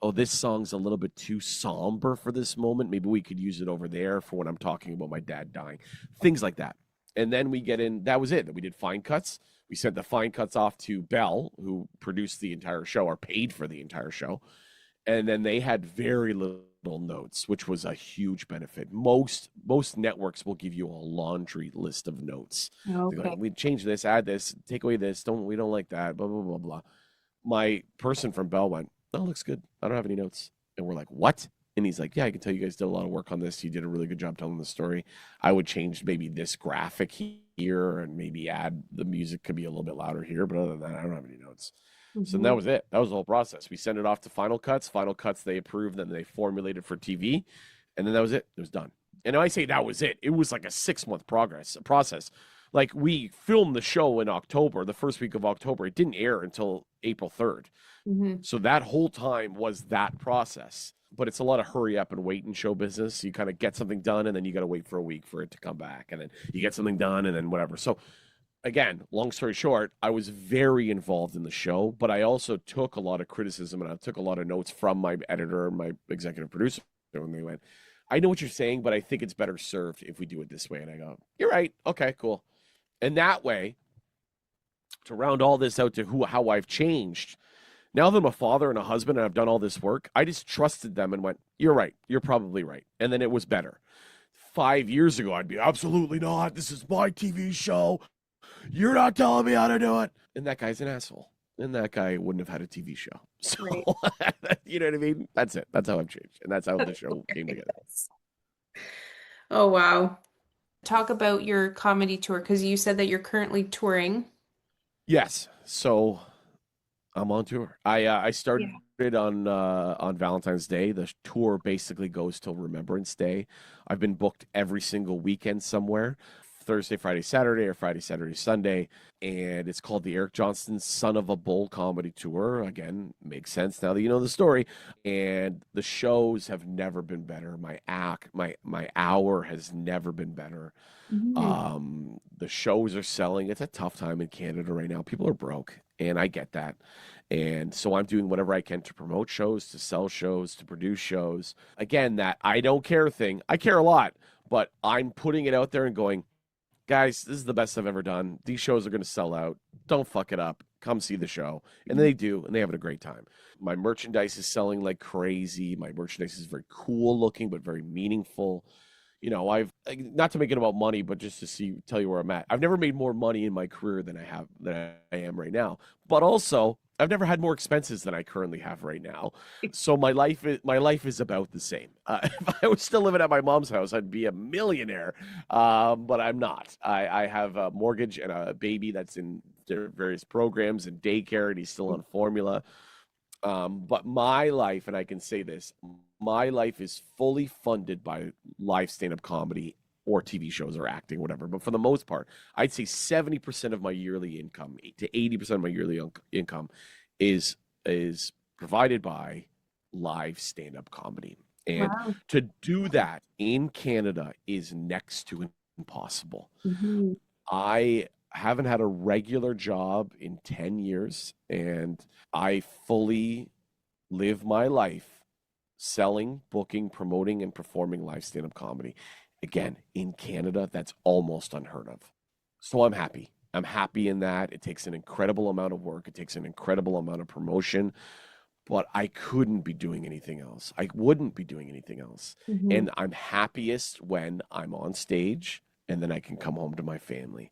Oh, this song's a little bit too somber for this moment. Maybe we could use it over there for when I'm talking about my dad dying. Things like that. And then we get in, that was it. We did fine cuts. We sent the fine cuts off to Bell, who produced the entire show or paid for the entire show. And then they had very little notes, which was a huge benefit. Most networks will give you a laundry list of notes. They're like, Okay. we change this, add this, take away this. We don't like that. Blah blah blah blah. My person from Bell went, "Oh, looks good. I don't have any notes." And we're like, "What?" And he's like, "Yeah, I can tell you guys did a lot of work on this. You did a really good job telling the story. I would change maybe this graphic here and maybe add the music could be a little bit louder here, but other than that, I don't have any notes." So that Hmm. was it. That was the whole process. We sent it off to Final Cuts. Final Cuts they approved, then they formulated for TV, and then that was it. It was done. And I say that was it. It was like a 6 month process. Like we filmed the show in October, the first week of October. It didn't air until April 3rd. Hmm. So that whole time was that process. But it's a lot of hurry up and wait in show business. You kind of get something done and then you got to wait for a week for it to come back. And then you get something done and then whatever. So again, long story short, I was very involved in the show, but I also took a lot of criticism and I took a lot of notes from my editor and my executive producer when they went, I know what you're saying, but I think it's better served if we do it this way. And I go, you're right. Okay, cool. And that way, to round all this out to how I've changed, now that I'm a father and a husband and I've done all this work, I just trusted them and went, you're right. You're probably right. And then it was better. 5 years ago, I'd be absolutely not. This is my TV show. You're not telling me how to do it. And that guy's an asshole. And that guy wouldn't have had a TV show. So, Right. you know what I mean? That's it. That's how I've changed. And that's how the That's show came together. hilarious. Oh, wow. Talk about your comedy tour because you said that you're currently touring. Yes. So I'm on tour. I started Yeah. on Valentine's Day. The tour basically goes till Remembrance Day. I've been booked every single weekend somewhere. Thursday, Friday, Saturday, or Friday, Saturday, Sunday. And it's called the Eric Johnston Son of a Bull Comedy Tour. Again, makes sense now that you know the story. And the shows have never been better. My hour has never been better. Mhm. The shows are selling. It's a tough time in Canada right now. People are broke, and I get that. And so I'm doing whatever I can to promote shows, to sell shows, to produce shows. Again, that I don't care thing. I care a lot, but I'm putting it out there and going, guys, this is the best I've ever done. These shows are going to sell out. Don't fuck it up. Come see the show. And they do, and they have a great time. My merchandise is selling like crazy. My merchandise is very cool looking, but very meaningful. I've not to make it about money, but just to tell you where I'm at. I've never made more money in my career than I am right now. But also, I've never had more expenses than I currently have right now. So my life is about the same. If I was still living at my mom's house, I'd be a millionaire. But I'm not. I have a mortgage and a baby that's in various programs and daycare, and he's still on formula. But my life, and I can say this, my life is fully funded by live stand-up comedy or TV shows or acting, whatever. But for the most part, I'd say 70% of my yearly income, to 80% of my yearly income, is provided by live stand-up comedy. And Wow. to do that in Canada is next to impossible. Mhm. I haven't had a regular job in 10 years, and I fully live my life selling, booking, promoting, and performing live stand up comedy. Again, in Canada, that's almost unheard of. So I'm happy. I'm happy in that. It takes an incredible amount of work, it takes an incredible amount of promotion, but I couldn't be doing anything else. I wouldn't be doing anything else. Mhm. And I'm happiest when I'm on stage and then I can come home to my family.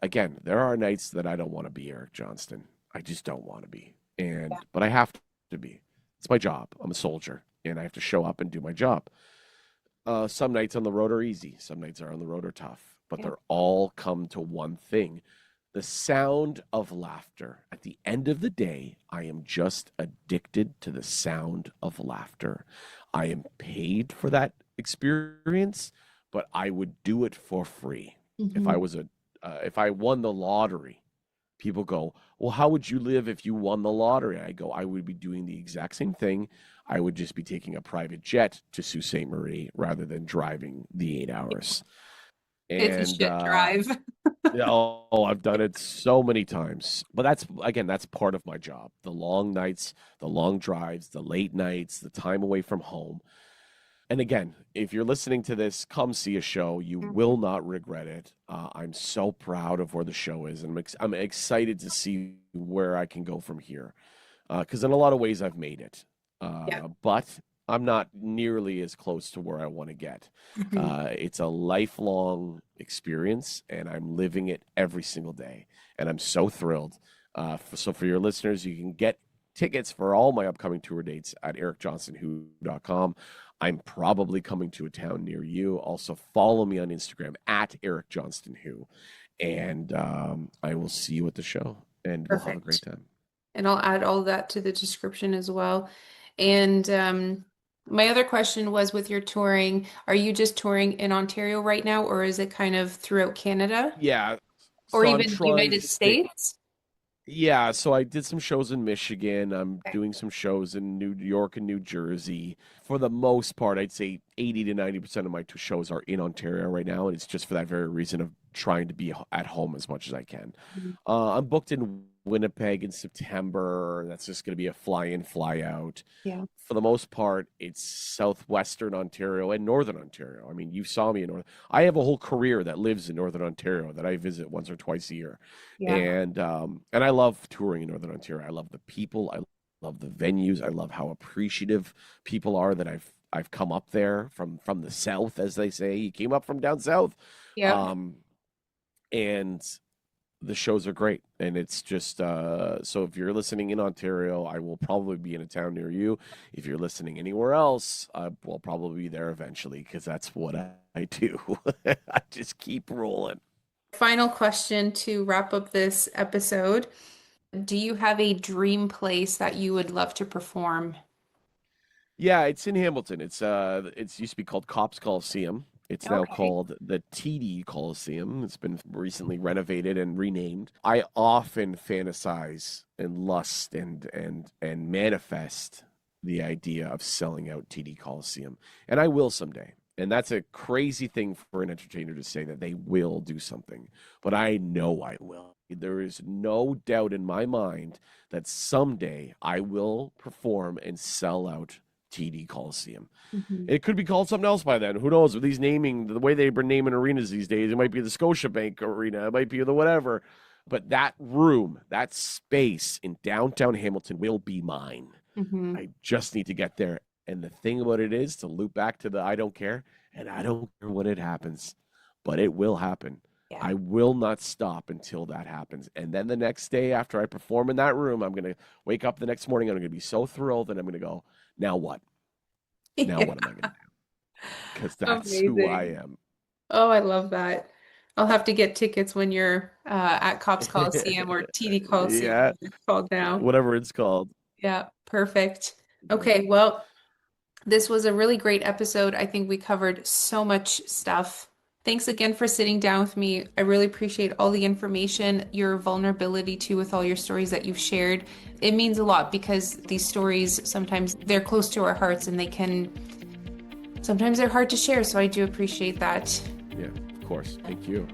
Again, there are nights that I don't want to be Eric Johnston. I just don't want to be. But I have to be. It's my job. I'm a soldier and I have to show up and do my job. Some nights on the road are easy. Some nights are on the road are tough, but Yeah. they're all come to one thing: the sound of laughter. At the end of the day, I am just addicted to the sound of laughter. I am paid for that experience, but I would do it for free. If I Mhm. was a if I won the lottery, people go, well, how would you live if you won the lottery? I go, I would be doing the exact same thing. I would just be taking a private jet to Sault Ste. Marie rather than driving the 8 hours. It's a And shit drive. yeah, I've done it so many times. But that's part of my job. The long nights, the long drives, the late nights, the time away from home. And again, if you're listening to this, come see a show. You will not regret it. I'm so proud of where the show is, and I'm excited to see where I can go from here. Because in a lot of ways, I've made it, Yeah. but I'm not nearly as close to where I want to get. Mhm. It's a lifelong experience, and I'm living it every single day, and I'm so thrilled. So for your listeners, you can get tickets for all my upcoming tour dates at ericjohnstonwho.com. I'm probably coming to a town near you. Also, follow me on Instagram at Eric Johnston Who, and I will see you at the show, and we'll have a great Perfect. time. And I'll add all that to the description as well. And my other question was with your touring, are you just touring in Ontario right now, or is it kind of throughout Canada Yeah, or so I'm even trying United to stay. States? Yeah, so I did some shows in Michigan. I'm Okay. doing some shows in New York and New Jersey. For the most part, I'd say 80 to 90% of my shows are in Ontario right now, and it's just for that very reason of trying to be at home as much as I can. Mhm. I'm booked in Winnipeg in September. That's just going to be a fly in, fly out. Yeah. For the most part, it's southwestern Ontario and northern Ontario. I mean, you saw me in north. I have a whole career that lives in northern Ontario that I visit once or twice a year, Yeah. and I love touring in northern Ontario. I love the people. I love the venues. I love how appreciative people are that I've come up there from the south, as they say. You came up from down south, Yeah. um, and the shows are great. And it's just so if you're listening in Ontario, I will probably be in a town near you. If you're listening anywhere else, I will probably be there eventually because that's what I do. I just keep rolling. Final question to wrap up this episode. Do you have a dream place that you would love to perform? Yeah, it's in Hamilton. It's used to be called Cops Coliseum. It's now Okay. called the TD Coliseum. It's been recently renovated and renamed. I often fantasize and lust and manifest the idea of selling out TD Coliseum, and I will someday. And that's a crazy thing for an entertainer to say that they will do something, but I know I will. There is no doubt in my mind that someday I will perform and sell out TD Coliseum. Mhm. It could be called something else by then. Who knows? With these naming, the way they've been naming arenas these days, it might be the Scotiabank Arena, it might be the whatever. But that room, that space in downtown Hamilton will be mine. Mhm. I just need to get there. And the thing about it is to loop back to the I don't care, and I don't care when it happens, but it will happen. Yeah. I will not stop until that happens. And then the next day after I perform in that room, I'm going to wake up the next morning and I'm going to be so thrilled and I'm going to go, now what? Now Yeah. what am I going to do? Because that's who I Amazing. am. Oh, I love that. I'll have to get tickets when you're at Cops Coliseum or TD Coliseum, Yeah, it's called now. whatever it's called. Yeah, perfect. Yeah. Okay, well, this was a really great episode. I think we covered so much stuff. Thanks again for sitting down with me. I really appreciate all the information, your vulnerability too, with all your stories that you've shared. It means a lot because these stories sometimes they're close to our hearts and they can sometimes they're hard to share. So I do appreciate that. Yeah, of course. Thank you.